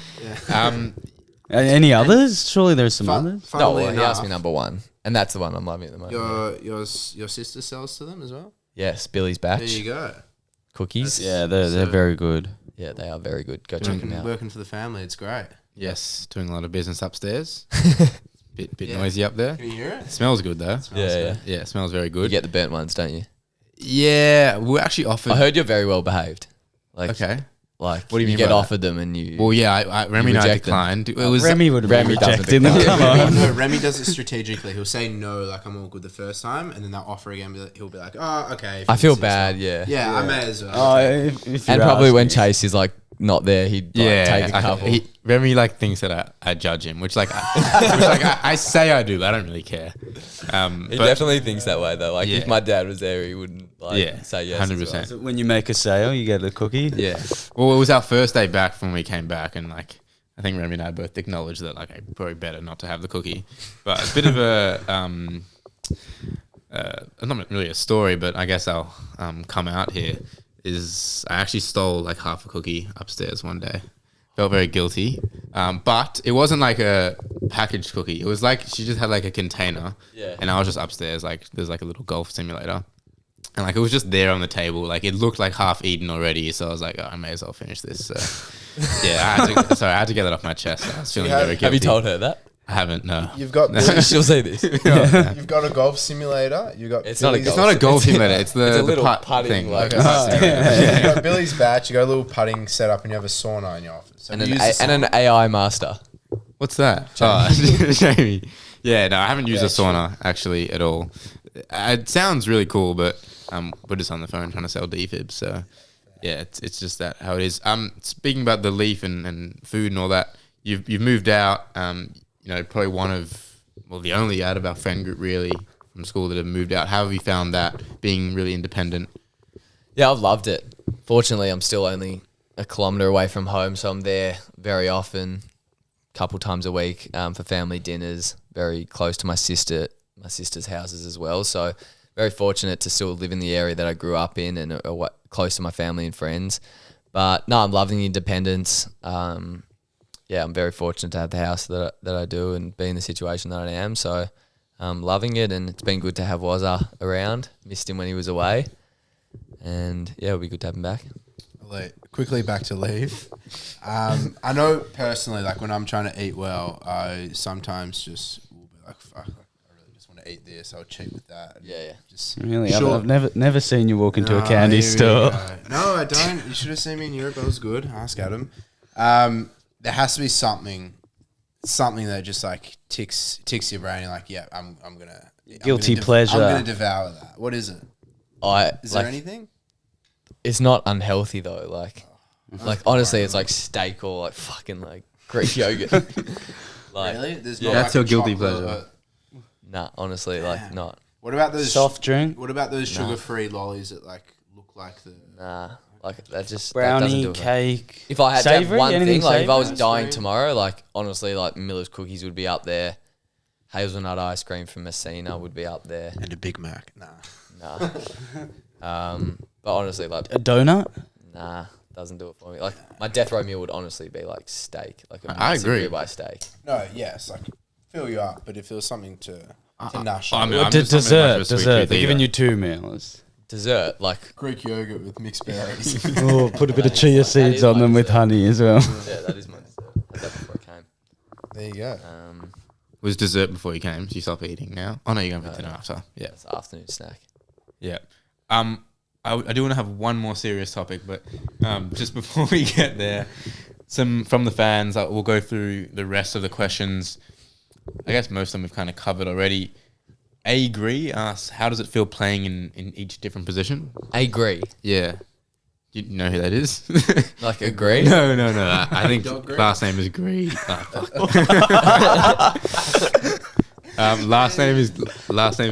Any others? Surely there's some others. No, he asked me number 1, and that's the one I'm loving at the moment. Your sister sells to them as well? Yes, Billy's Batch. There you go. Cookies. Yeah, they're very good. Yeah, they are very good. Go check them out. Working for the family, it's great. Yes, doing a lot of business upstairs. bit noisy up there. Can you hear it? Smells good though. Yeah. Yeah, it smells very good. You get the burnt ones, don't you? Yeah, we're actually offered. I heard you're very well behaved. Like, okay. Like, what do you mean get by offered them and you... Well, yeah, Remy and I declined. It was Remy would have been rejecting them. doesn't Come on. No, Remy does it strategically. He'll say no, like I'm all good the first time, and then they'll offer again. He'll be like, oh, okay. I feel bad, yeah. Yeah, I may as well. Oh, if And probably when Chase is like not there, he'd like, take a couple. Remy like thinks that I judge him, which I say I do, but I don't really care. He definitely thinks that way though. Like if my dad was there, he wouldn't say yes. 100%. So when you make a sale, you get a cookie. Yeah. Well, it was our first day back when we came back, and like I think Remy and I both acknowledged that like probably better not to have the cookie. But a bit of a not really a story, but I guess I'll come out here. Is I actually stole like half a cookie upstairs one day. Felt very guilty. But it wasn't like a packaged cookie. It was like she just had like a container. Yeah. And I was just upstairs, like there's like a little golf simulator. And like it was just there on the table. Like it looked like half eaten already. So I was like, oh, I may as well finish this. So Yeah, I had to get that off my chest. I was feeling have- very guilty. Have you told her that? I haven't, no. You've got She'll say this. you've got a golf simulator. You got It's not a Billy's- It's not a golf simulator. It's It's a the little putt putting, thing. like, Okay. You got Billy's batch. You got a little putting setup, and you have a sauna in your office. So and you an use the and an AI master. What's that? Oh, Jamie. Yeah, no, I haven't used a Actually. sauna actually at all. It sounds really cool, but we're just on the phone trying to sell defibs. So yeah, it's just that how it is. Speaking about the leaf and food and all that, you've moved out. Probably the only out of our friend group really from school that have moved out. How have you found that being really independent? Yeah, I've loved it. Fortunately, I'm still only a kilometre away from home, so I'm there very often, a couple times a week for family dinners. Very close to my sister's houses as well. So very fortunate to still live in the area that I grew up in and close to my family and friends. But no, I'm loving the independence. I'm very fortunate to have the house that I do and be in the situation that I am. So I'm loving it, and it's been good to have Wazza around. Missed him when he was away. And yeah, it'll be good to have him back. Quickly back to leave. I know personally, like when I'm trying to eat well, I sometimes just will be like, fuck, like, I really just want to eat this. I'll cheat with that. And Yeah. Just Really, Sure. I've never seen you walk into a No, candy here we store. go. No, I don't. You should have seen me in Europe. I was good. Ask Adam. There has to be something that just like ticks your brain. Like, yeah, I'm gonna Guilty pleasure. I'm gonna devour that. What is it? Is there anything? It's not unhealthy though. Like honestly, it's like steak or like fucking like Greek yogurt. Like, Really? There's yeah. not That's like your a guilty chocolate, pleasure. nah, honestly, like not. What about those Soft drink, What about those sugar-free lollies that like look like the? Nah, like that just that doesn't brownie, do it. cake. If I had to have Savoury? one Anything thing, like if I was savoury? dying tomorrow, like honestly, like Miller's cookies would be up there. Hazelnut ice cream from Messina would be up there. And a Big Mac. Nah. Nah. But honestly, like A donut? nah, doesn't do it for me. Like my death row meal would honestly be like steak, like a I massive agree. ribeye steak. No. Yes. Like fill you up, but if there was something to nourish. I mean, you. I'm just not much of a Dessert. sweet They're tooth giving either. you 2 meals. Dessert, like Greek yogurt with mixed berries. Oh, put a bit of chia seeds is on them my with dessert. honey as well. yeah, that is my dessert. Had that before I came. There you go. Was dessert before you came, so you stop eating now? Oh no, you're going for dinner after. Yeah. It's an afternoon snack. Yeah. I do want to have one more serious topic, but just before we get there, some from the fans. We'll go through the rest of the questions. I guess most of them we've kind of covered already. Agree asks, how does it feel playing in each different position? Agree. Yeah. You know who that is? Like agree? No. I think last name is Gree. Oh, fuck. Last name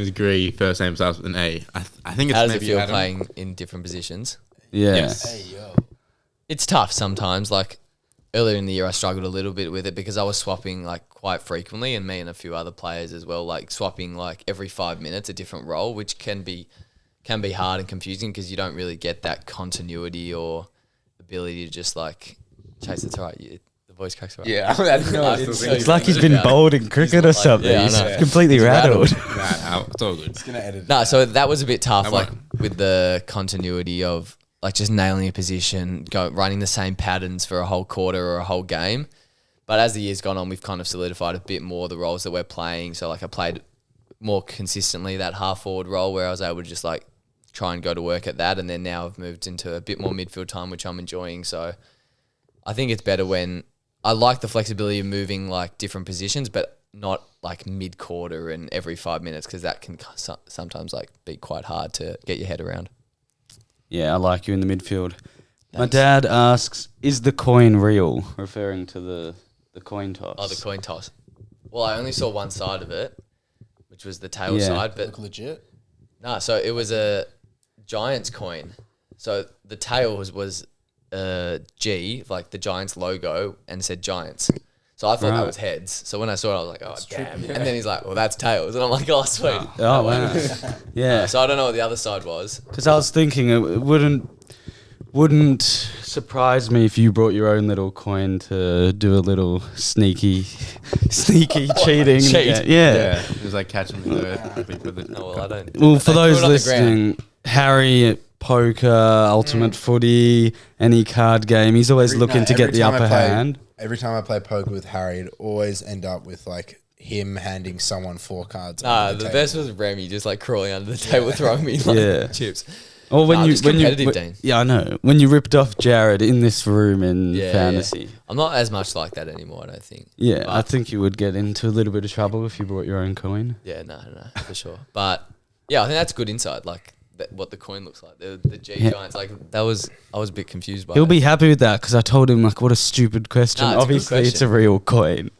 is Gree. First name starts with an A. I think it's How does it maybe feel Adam. playing in different positions? Yeah. Yes. Hey yo. It's tough sometimes. Like earlier in the year, I struggled a little bit with it because I was swapping like quite frequently, and me and a few other players as well, like swapping like every 5 minutes a different role, which can be hard and confusing because you don't really get that continuity or ability to just like chase. It's all right. The voice cracks all right. Yeah, It's like he's been bowled in cricket or something. Yeah, I He's know. completely rattled. Nah, it's all good. Gonna edit. No, so that was a bit tough, I like with the continuity of like just nailing a position, running the same patterns for a whole quarter or a whole game. But as the year's gone on, we've kind of solidified a bit more the roles that we're playing. So like I played more consistently that half forward role where I was able to just like try and go to work at that. And then now I've moved into a bit more midfield time, which I'm enjoying. So I think it's better when I like the flexibility of moving like different positions, but not like mid quarter and every 5 minutes because that can sometimes like be quite hard to get your head around. Yeah, I like you in the midfield. My Thanks. dad asks, is the coin real? Referring to the coin toss. Oh, the coin toss. Well, I only saw one side of it, which was the tail Yeah. side, but Look legit. no, so it was a Giants coin. So the tail was G, like the Giants logo, and said Giants. So I thought that Right. was heads. So when I saw it, I was like, oh, damn. And then he's like, well, that's tails. And I'm like, oh, sweet. Oh, wow. Yeah. So I don't know what the other side was. Because I was thinking it wouldn't surprise me if you brought your own little coin to do a little sneaky cheating. Cheat? Yeah. It was like catching me there. Oh, well, I don't. Well, for They threw those it on the ground. listening, Harry poker, ultimate footy, any card game. He's always looking to get the upper hand. Every time I play poker with Harry, it always end up with like him handing someone 4 cards. Nah, on the table. best was Remy just like crawling under the table, throwing me like chips. Or when Just competitive, Dean. yeah, I know. When you ripped off Jared in this room in Yeah, fantasy. yeah. I'm not as much like that anymore, I don't think. Yeah, But- I think you would get into a little bit of trouble if you brought your own coin. Yeah, no, for sure. But yeah, I think that's good insight. Like what the coin looks like. The G Yeah. Giants. Like I was a bit confused by. He'll it. be happy with that because I told him like, what a stupid question. Nah, it's a good Obviously, it's a question. real coin.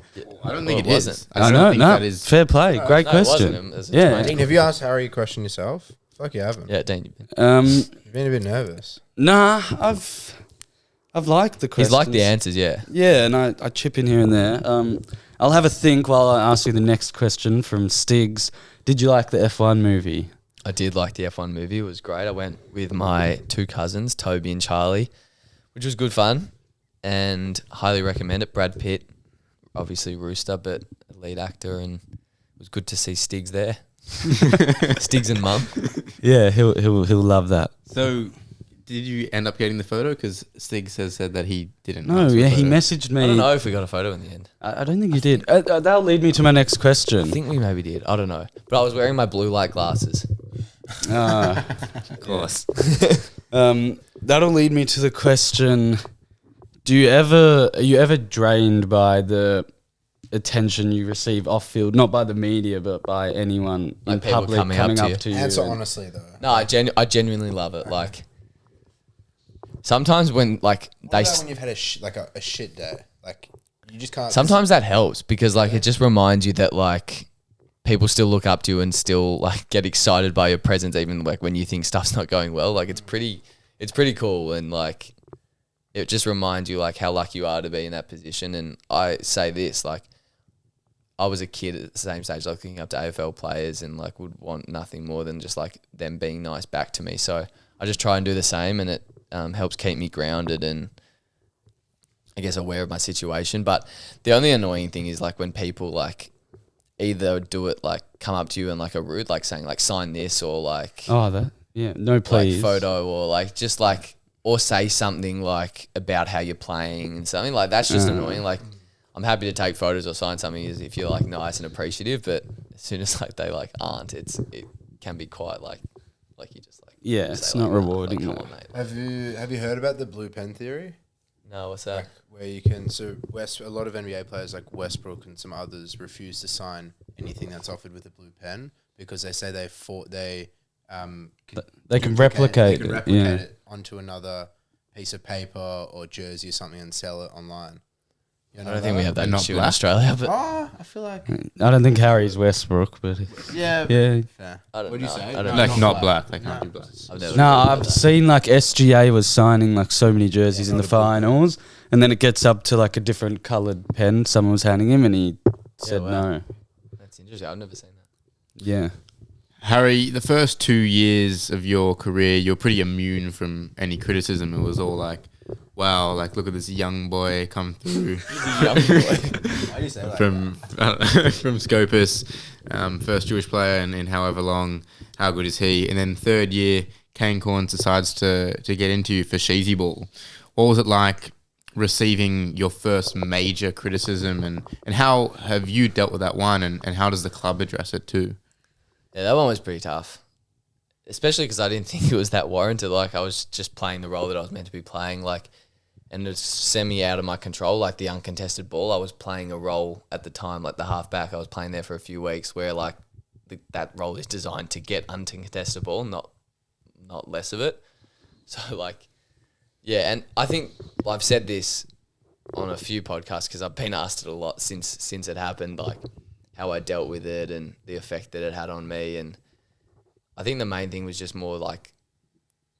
I don't think Well, it it is. wasn't. I I don't know, think no, that is. fair play, great No, it wasn't question. him. It's Yeah. strange. Dean, have you asked Harry a question yourself? I feel like you haven't. Yeah, Dean. You've been a bit nervous. Nah, I've liked the questions. He's like the answers. Yeah. Yeah, and I chip in here and there. I'll have a think while I ask you the next question from Stigs. Did you like the F1 movie? I did like the F1 movie. It was great. I went with my 2 cousins, Toby and Charlie, which was good fun and highly recommend it. Brad Pitt, obviously Rooster, but a lead actor, and it was good to see Stiggs there. Stiggs and Mum. Yeah, he'll love that. So, did you end up getting the photo? Because Stig has said that he didn't. No, ask for yeah, a he photo. messaged me. I don't know if we got a photo in the end. I don't think you did. That'll lead me to my next I question. think we maybe did. I don't know. But I was wearing my blue light glasses. Of course. That'll lead me to the question: are you ever drained by the attention you receive off field, not by the media, but by anyone Like in people public coming up to you. Answer and- honestly though. No, I genuinely love it. Like, sometimes when like What they, about when you've had a shit day? Like you just can't. sometimes that helps because like it just reminds you that like people still look up to you and still like get excited by your presence, even like when you think stuff's not going well. Like it's pretty cool, and like it just reminds you like how lucky you are to be in that position. And I say this, like I was a kid at the same stage, like looking up to AFL players and like would want nothing more than just like them being nice back to me. So I just try and do the same, and it helps keep me grounded and I guess aware of my situation. But the only annoying thing is like when people like either do it like come up to you and like a rude, like saying like sign this or like no, please. like photo or like just like or say something like about how you're playing and something like that's just annoying. Like I'm happy to take photos or sign something if you're like nice and appreciative, but as soon as like they like aren't, it can be quite like you just like It's say, not like, rewarding. Like, come though. on, mate. Have you heard about the blue pen theory? No, what's that? Where you can a lot of NBA players like Westbrook and some others refuse to sign anything that's offered with a blue pen because they say they can replicate they can it, replicate yeah. it onto another piece of paper or jersey or something and sell it online. You I know don't think we have that They're not issue in black? Australia, but Oh, I feel like I don't think Harry's Westbrook, but yeah. yeah. Fair. I don't What do you know. say? I don't No, know. Like not black. They can't be black. I've never No, heard of I've that. seen like SGA was signing like so many jerseys in the not a blue pen. finals, and then it gets up to like a different coloured pen someone was handing him, and he said wow. no. That's interesting. I've never seen that. Yeah. Harry, the first 2 years of your career, you're pretty immune from any criticism. It was all like, wow, like look at this young boy come through Why do you say that? from Scopus, first Jewish player in however long. How good is he? And then third year, Kane Corns decides to get into you for Sheezel. What was it like receiving your first major criticism, and how have you dealt with that one, and how does the club address it too? Yeah, that one was pretty tough, especially because I didn't think it was that warranted. Like I was just playing the role that I was meant to be playing, like, and it's semi out of my control. Like the uncontested ball, I was playing a role at the time, like the halfback. I was playing there for a few weeks, where like that role is designed to get uncontested ball, not less of it. So like, yeah, and I think I've said this on a few podcasts because I've been asked it a lot since it happened, like how I dealt with it and the effect that it had on me. And I think the main thing was just more like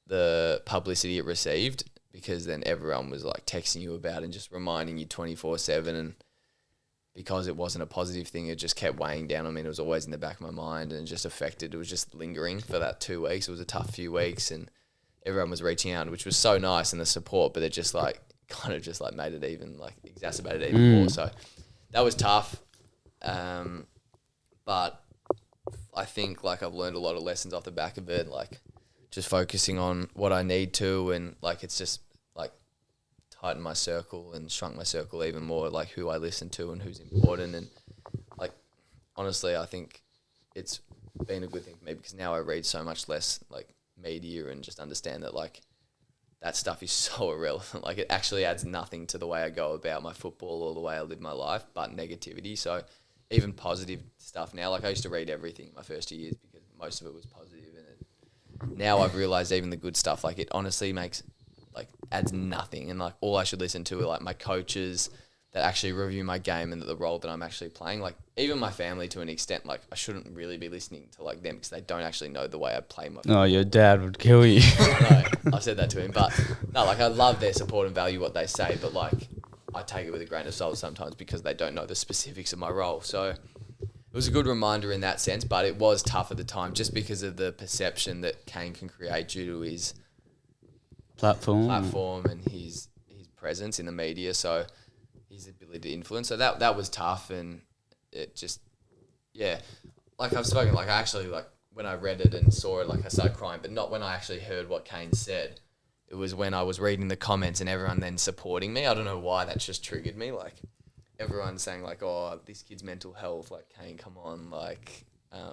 the publicity it received, because then everyone was like texting you about and just reminding you 24/7. And because it wasn't a positive thing, it just kept weighing down on me. It was always in the back of my mind and it just affected. It was just lingering for that 2 weeks. It was a tough few weeks and everyone was reaching out, which was so nice, and the support, but it just like kind of just like made it even like exacerbated it even more. So that was tough. But I think like I've learned a lot of lessons off the back of it, like just focusing on what I need to, and like it's just like tightened my circle and shrunk my circle even more, like who I listen to and who's important. And like honestly, I think it's been a good thing for me because now I read so much less like media and just understand that like that stuff is so irrelevant. Like it actually adds nothing to the way I go about my football or the way I live my life, but negativity. So even positive stuff now, like I used to read everything my first 2 years because most of it was positive, and now I've realized even the good stuff, like it honestly adds nothing, and like all I should listen to are like my coaches that actually review my game and the role that I'm actually playing. Like even my family to an extent, like I shouldn't really be listening to like them because they don't actually know the way I play my football. Oh, your dad would kill you. No, I said that to him, but no, like I love their support and value what they say, but like I take it with a grain of salt sometimes because they don't know the specifics of my role. So it was a good reminder in that sense, but it was tough at the time just because of the perception that Kane can create due to his Platform and his presence in the media. So his ability to influence. So that was tough, and it just, yeah. Like I've spoken, like I actually, like when I read it and saw it, like I started crying, but not when I actually heard what Kane said. It was when I was reading the comments and everyone then supporting me. I don't know why that just triggered me. Like everyone saying like, oh, this kid's mental health, like Kane, come on, like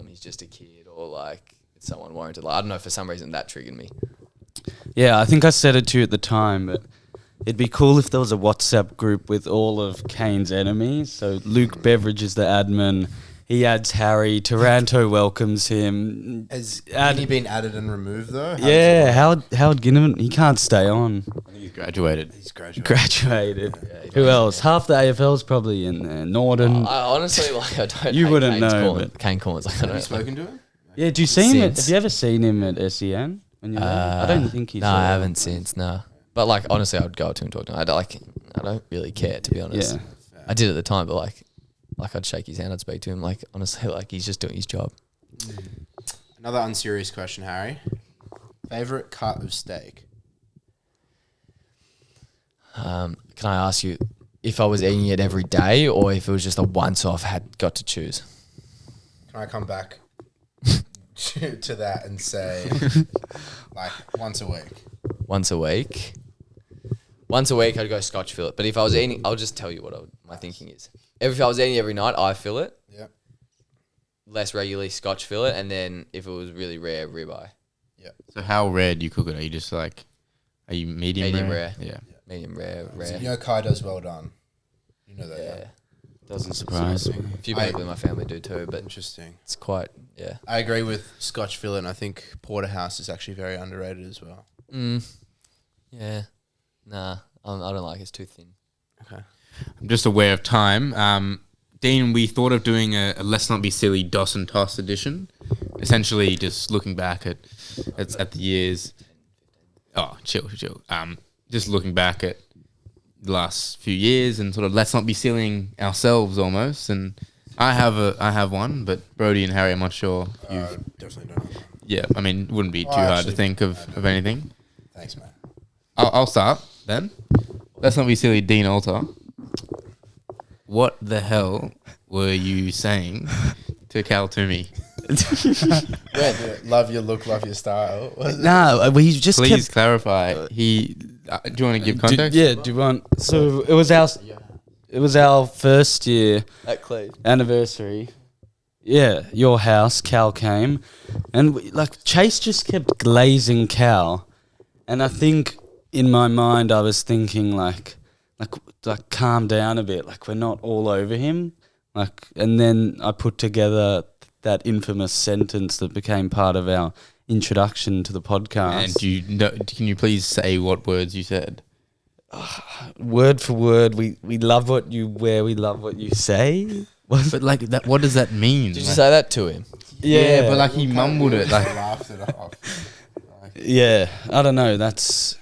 he's just a kid, or like it's so unwarranted. Like I don't know, for some reason that triggered me. Yeah, I think I said it to you at the time, but it'd be cool if there was a WhatsApp group with all of Kane's enemies. So Luke Beveridge is the admin. He adds Harry. Taranto welcomes him. Has he been added and removed though? Yeah, Howard Ginnivan, he can't stay on. I think he's graduated. Graduated. Who else? Half the AFL's probably in there. Norden. I honestly, like, I don't. You hate wouldn't Kane's know, Calling, Kane Corns. Like, I Have don't. you spoken to him? Yeah, do you see him? Since- Have you ever seen him at SEN? When you're there? I don't think he's. No, I haven't since. No, but like honestly, I would go up to him and talk to him. I don't really care, to be honest. Yeah. I did at the time, but like I'd shake his hand, I'd speak to him. Like honestly, like he's just doing his job. Another unserious question, Harry. Favorite cut of steak? Can I ask you if I was eating it every day or if it was just a once-off had got to choose? Can I come back to that and say like once a week? Once a week. Once a week, I'd go Scotch fillet. But if I was eating, I'll just tell you what my thinking is. If I was eating every night, I fillet. Yep. Less regularly, Scotch fillet, and then if it was really rare, ribeye. Yep. So how rare do you cook it? Are you just like, are you medium rare? Yeah. Medium rare, So, rare. you know Kai does well done. You know that. Yeah. Yeah. Doesn't surprise me. A few people in my family do too, but Interesting. it's quite, yeah. I agree with Scotch fillet, and I think porterhouse is actually very underrated as well. Yeah. Nah, I don't like it. It's too thin. Okay. I'm just aware of time. Dean, we thought of doing a Let's Not Be Silly DOS and Toss edition. Essentially just looking back at the years. Oh, chill. Just looking back at the last few years and sort of let's not be sillying ourselves almost. And I have one, but Brodie and Harry, I'm not sure. Definitely don't. Yeah, I mean, it wouldn't be too Well, hard to actually, think of anything. Thanks, man. I'll start then. Let's not be silly, Dean Alter. What the hell were you saying to Cal Toomey? Love your look, love your style. No, we just Please kept. clarify. Do you want to give context? Do you want? So it was our first year At Cleve. anniversary. Yeah, your house. Cal came, and Chase just kept glazing Cal, and I think in my mind I was thinking like calm down a bit, like we're not all over him, and then I put together that infamous sentence that became part of our introduction to the podcast. And can you please say what words you said? Word for word, we love what you wear, we love what you say. But like that, what does that mean? Did you say that to him? Yeah, but like he mumbled it. Like laughed it off. Yeah, I don't know. That's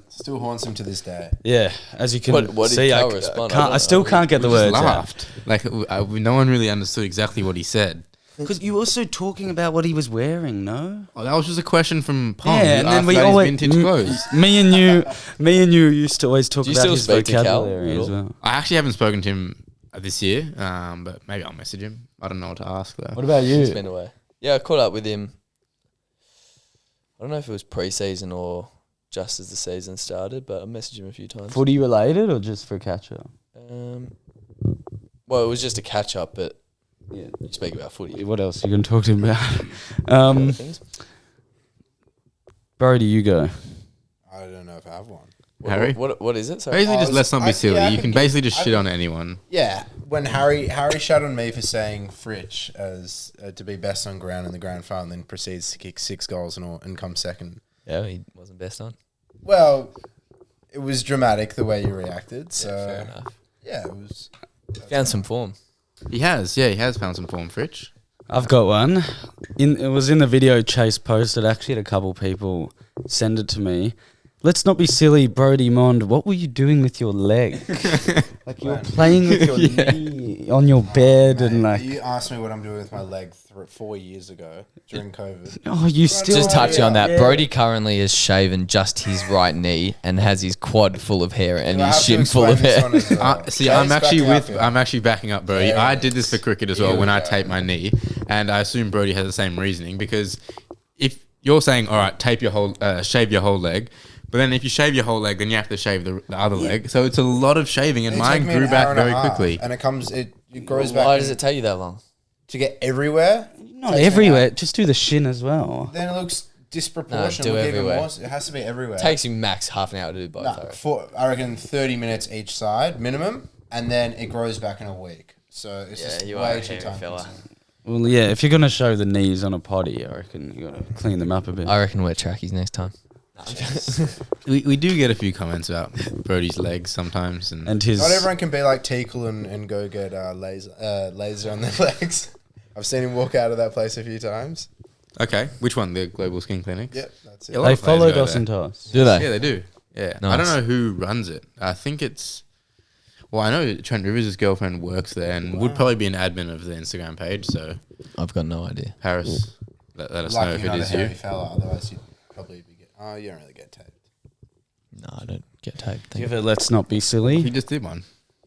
Still haunts him to this day. yeah. As you can What did see, Cal respond? I still can't get the we just words out. laughed. Like no one really understood exactly what he said. Because you were also talking about what he was wearing, no? Oh, that was just a question from Pong. Yeah, and then we always vintage clothes. Me and you used to always talk Do you about still his speak to Cal vocabulary at as all? well. I actually haven't spoken to him this year, but maybe I'll message him. I don't know what to ask though. What about He's you? been away. Yeah, I caught up with him. I don't know if it was pre-season or just as the season started, but I messaged him a few times. Footy related or just for catch up? Well, it was just a catch up, but Yeah. you speak about footy. What else you can talk to him about? Other things. Brodie, you go. I don't know if I have one. Harry? What is it? Sorry. Basically, just let's not be silly. I You can can give- basically just I shit can- on anyone. Yeah, when Harry shut on me for saying Fritsch as to be best on ground in the grand final, and then proceeds to kick 6 goals and come second. Yeah, he wasn't best on. Well, it was dramatic the way you reacted. So Yeah, fair enough. yeah, it was. Found some form. He has found some form, Fritch. I've got one. It was in the video Chase posted. Actually, had a couple people send it to me. Let's not be silly, Brodie Mond. What were you doing with your leg? Like you were playing with your knee on your bed and like. You asked me what I'm doing with my leg 4 years ago during COVID. Oh, you still Just touching on that, Yeah. Brodie currently is shaven just his right knee and has his quad full of hair and I his have to shin full of explain this hair. one as well. See, Chase I'm actually backing up Brodie. Yeah, I yeah. did this for cricket as Here well we when I go. taped my knee, and I assume Brodie has the same reasoning because if you're saying, all right, shave your whole leg, but then if you shave your whole leg, then you have to shave the other leg. So it's a lot of shaving, and It mine took me an grew hour back and a very half, quickly. and it grows back. Why does it take you that long? to get everywhere? Not Takes me everywhere. out. Just do the shin as well. Then it looks disproportionate. do Look even everywhere. more. It has to be everywhere. Takes you max half an hour to do both. I reckon. I reckon 30 minutes each side minimum, and then it grows back in a week. So it's just you are way a too hairy time fella. consuming. Well, yeah. If you're gonna show the knees on a potty, I reckon you gotta clean them up a bit. I reckon wear trackies next time. We do get a few comments about Brodie's legs sometimes, And his. Not everyone can be like Teakle and go get laser on their legs. I've seen him walk out of that place a few times. okay, which one? The Global Skin Clinic? Yep, that's it. A lot They of players follow go Dawson there. Toss. Do they? Yeah, they do. Yeah, I Nice. don't know who runs it. I think it's. Well, I know Trent Rivers' girlfriend works there and would probably be an admin of the Instagram page. So I've got no idea. Paris, let us know Lucky if you're it not a is hairy you. fella, otherwise you'd probably be you don't really get taped. No, I don't get taped. Give it. Let's not be He silly. just did one.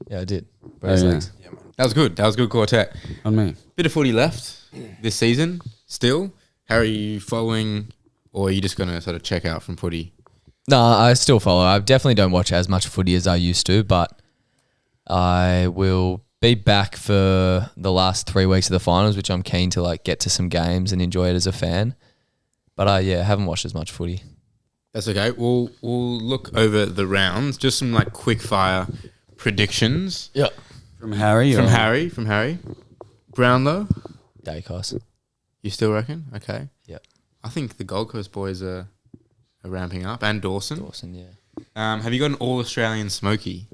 Yeah, I did. Oh, yeah. Yeah, man. That was good. That was a good quartet. On me. Bit of footy left this season still. Harry, you following, or are you just going to sort of check out from footy? No, I still follow. I definitely don't watch as much footy as I used to, but I will be back for the last 3 weeks of the finals, which I'm keen to like get to some games and enjoy it as a fan. But I haven't watched as much footy. That's okay. We'll look over the rounds. Just some like quick fire predictions Yeah. From Harry. from or- Harry. Brownlow, Dacos. you still reckon? Okay. Yep. I think the Gold Coast boys are ramping up, and Dawson. Dawson, yeah. Have you got an All Australian Smoky?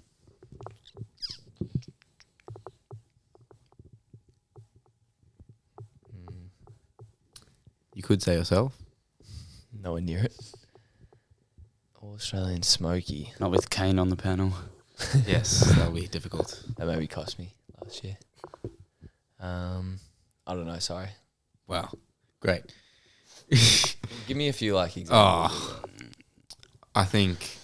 You could say yourself. Nowhere near it. All Australian Smoky. Not with Kane on the panel. Yes, that'll be difficult. That maybe cost me last year. I don't know, sorry. Wow, great. Give me a few like examples. Oh, I think.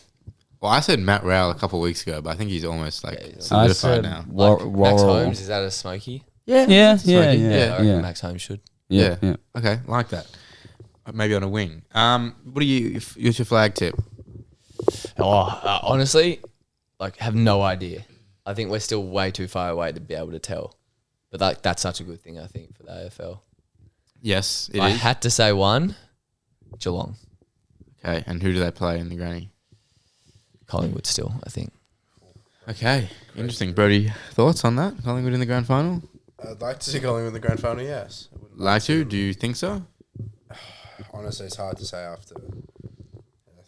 Well, I said Matt Rowell a couple of weeks ago, but I think he's almost like Yeah, he's I solidified said now. Like Max Worrell. Holmes, is that a Smoky? Yeah, yeah, Smoky. yeah, Yeah, I reckon yeah. Max Holmes should. Yeah, yeah. Okay, like that. Maybe on a wing. What do you? What's your flag tip? Honestly, like, have no idea. I think we're still way too far away to be able to tell. But that's such a good thing, I think, for the AFL. Yes, it I is. had to say one, Geelong. Okay, and who do they play in the granny? Collingwood still, I think. Okay, interesting. Brodie, thoughts on that? Collingwood in the grand final? I'd like to see Collingwood in the grand final, yes. I wouldn't Like see to? them. Do you think so? Honestly, it's hard to say after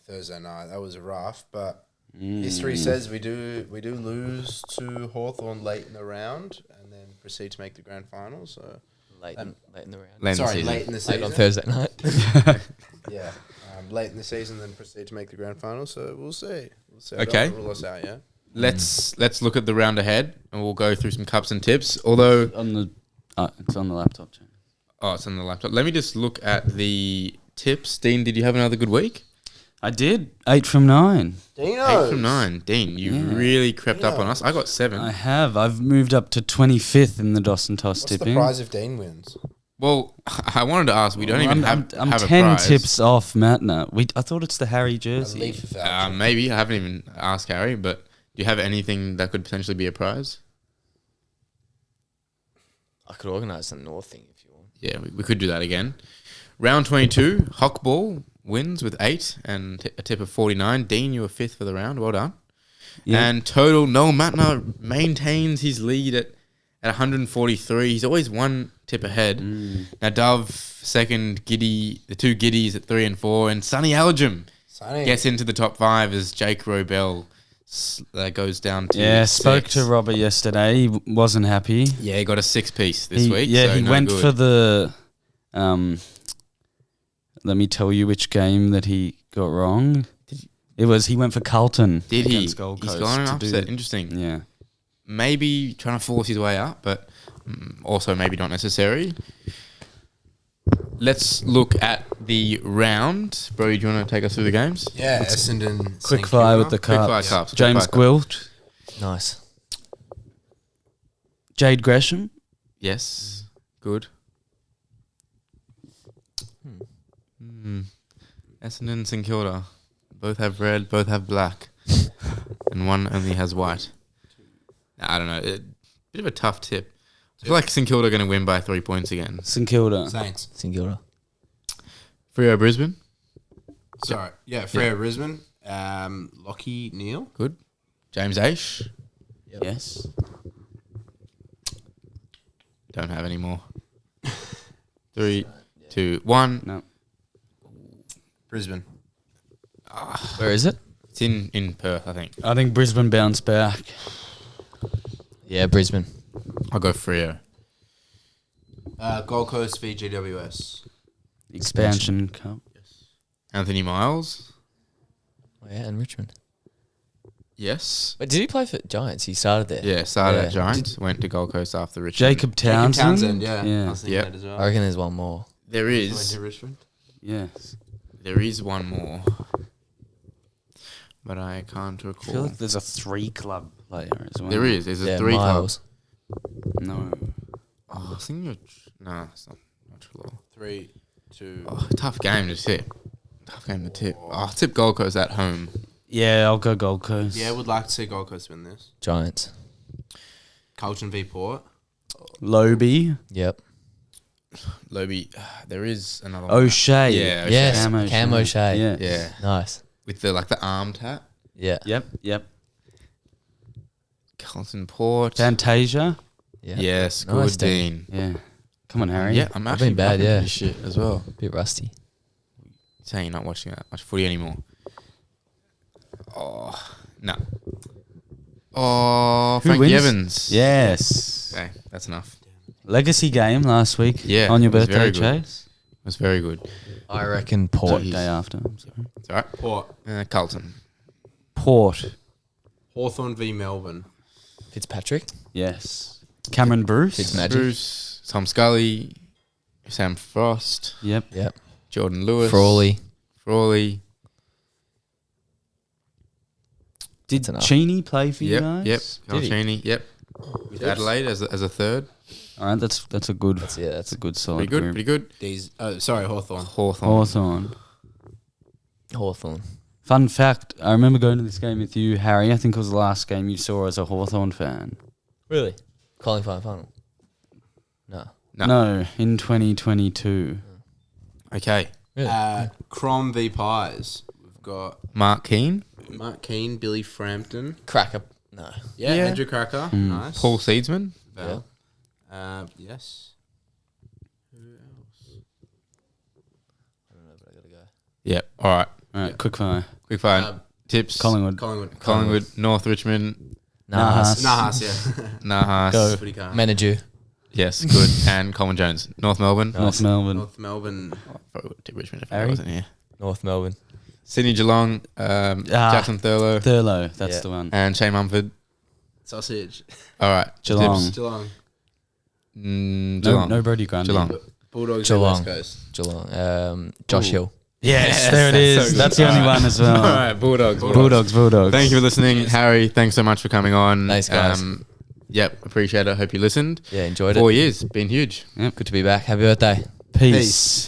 Thursday night. That was rough, but history says we do lose to Hawthorn late in the round and then proceed to make the grand final. So Late in the round. Late in the sorry, season. late in the season. Late on Thursday night. Yeah, late in the season, then proceed to make the grand final. So we'll see. We'll see. Okay. Don't rule us out, yeah. Let's look at the round ahead, and we'll go through some cups and tips. Although, On the, it's on the laptop. Jane. oh, it's on the laptop. Let me just look at the tips. Dean, did you have another good week? I did 8 from 9. 8 from 9. Dean, you really crept up on us. I got 7. I have. I've moved up to 25th in the Dawson Toss What's the tipping. prize if Dean wins? Well, I wanted to ask. We don't even have I'm have a 10 prize. tips off Matt now. I thought it's the Harry jersey. Leaf voucher. Maybe I haven't even asked Harry, but do you have anything that could potentially be a prize? I could organise the North thing if you want. Yeah, we could do that again. Round 22, Hockball wins with 8 and a tip of 49. Dean, you were 5th for the round. Well done. Yeah. And total, Noel Matner maintains his lead at 143. He's always one tip ahead. Now Dove, second, Giddy, the two Giddies at 3 and 4. And Sonny Algem gets into the top 5 as Jake Robel goes down to Yeah, 6. spoke to Robert yesterday. He wasn't happy. Yeah, he got a 6-piece this week. Yeah, so he no went good. for the. Let me tell you which game that he got wrong. He went for Carlton. Did he? against Gold He's Coast gone an to do upset. the- Interesting. Yeah. Maybe trying to force his way up, but also maybe not necessary. Let's look at the round. Brodie, do you want to take us through the games? Yeah, Essendon. Quick St fire Kilda. with the Quick fire cups. cups. Quick James fire cups. Gwilt, Nice. Jade Gresham, Yes. Good. Essendon, St Kilda. Both have red, both have black. And one only has white. I don't know. Bit of a tough tip. I feel like St Kilda are going to win by 3 points again. St Kilda. Saints. St Kilda. Freo Brisbane. Sorry. Yeah, Freo Brisbane. Lockie Neal. Good. James Aish. Yes. Don't have any more. 3, 2, 1. No. Brisbane. Where is it? It's in Perth, I think. I think Brisbane bounced back. Yeah, Brisbane. I'll go Freo. Gold Coast v GWS. Expansion Cup. Anthony Miles. Oh, yeah, and Richmond. Yes. Wait, did he play for Giants? He started there. Yeah, started Yeah. at Giants, went to Gold Coast after Richmond. Jacob Townsend. yeah. I Yeah. was thinking Yep. that as well. I reckon there's one more. There Went is. to Richmond. Yes. There is one more. But I can't I recall. feel like there's a 3-club player as well. There is. There's a Yeah, 3 club. Miles. No. Oh, I think you're... No, it's not true. 3, 2. Oh, tough game to tip. Tough game to tip. Oh, I'll tip Gold Coast at home. Yeah, I'll go Gold Coast. Yeah, would like to see Gold Coast win this. Giants. Carlton v Port. Lobe. Yep. Lobe, there is another one. O'Shea. Yeah, O'Shea. Yes. Cam Cam O'Shea. Yeah. Yeah. Nice. With the arm tap. Yeah. Yep. Carlton Port. Fantasia. Yeah. Yes, good Nice, Dean. Yeah. Come on, Harry. Yeah, I'm I've actually been bad, up into yeah. this shit as well. Bit rusty. Saying you're not watching that much footy anymore. Oh, no. Oh, Who Frankie wins? Evans. Yes. Okay, that's enough. Legacy game last week. Yeah, On your it was birthday, very good. Chase. It was very good. I reckon Port. Day after. I'm sorry. It's all right. Port. Carlton. Port. Hawthorn v Melbourne. Fitzpatrick. Yes. Cameron Bruce. Fitzmagic. Bruce, Tom Scully, Sam Frost, Yep. Yep. Jordan Lewis, Frawley. Frawley. Did That's enough. Cheney play for you Yep, guys? yep. Did he? Cheney, yep. With Adelaide as a third. All right, that's a good. That's a good solid Pretty good, group. pretty good. These. Sorry, Hawthorn. Hawthorn. Hawthorn. Hawthorn. Fun fact: I remember going to this game with you, Harry. I think it was the last game you saw as a Hawthorn fan. Really? Qualifying final. No. No. in 2022. Okay. Really? Crom v Pies. We've got Mark Keane, Mark Keane, Billy Frampton. Cracker. No. Yeah, Yeah. Andrew Cracker. Nice. Paul Seedsman. Val. Yes. Who else? I don't know, but I gotta go. Yep. All right. All right, quick fire. Quick fire. Tips. Collingwood. Collingwood. North Richmond. Nahas. Nahas, yeah. Nahas. Go. Footy car. Manager. Yes, good. And Colin Jones. North Melbourne. North Melbourne. North Melbourne. Probably would tip Richmond if Harry? I wasn't here. North Melbourne. Sydney Geelong. Jackson Thurlow. Thurlow, that's Yeah. the one. And Shane Mumford. Sausage. All right. Geelong. Tips. Geelong. Geelong. No Brodie Grundy. Geelong. Bulldogs Geelong. v West Coast. Geelong. Josh Hill. Yes, there it is. so That's good. the only All right. one as All well. right. Bulldogs. Bulldogs. Thank you for listening. Harry, thanks so much for coming on. Thanks, guys. Yep, appreciate it. Hope you listened. Yeah, enjoyed 4 it. years, been huge. Good to be back. Happy birthday. Peace.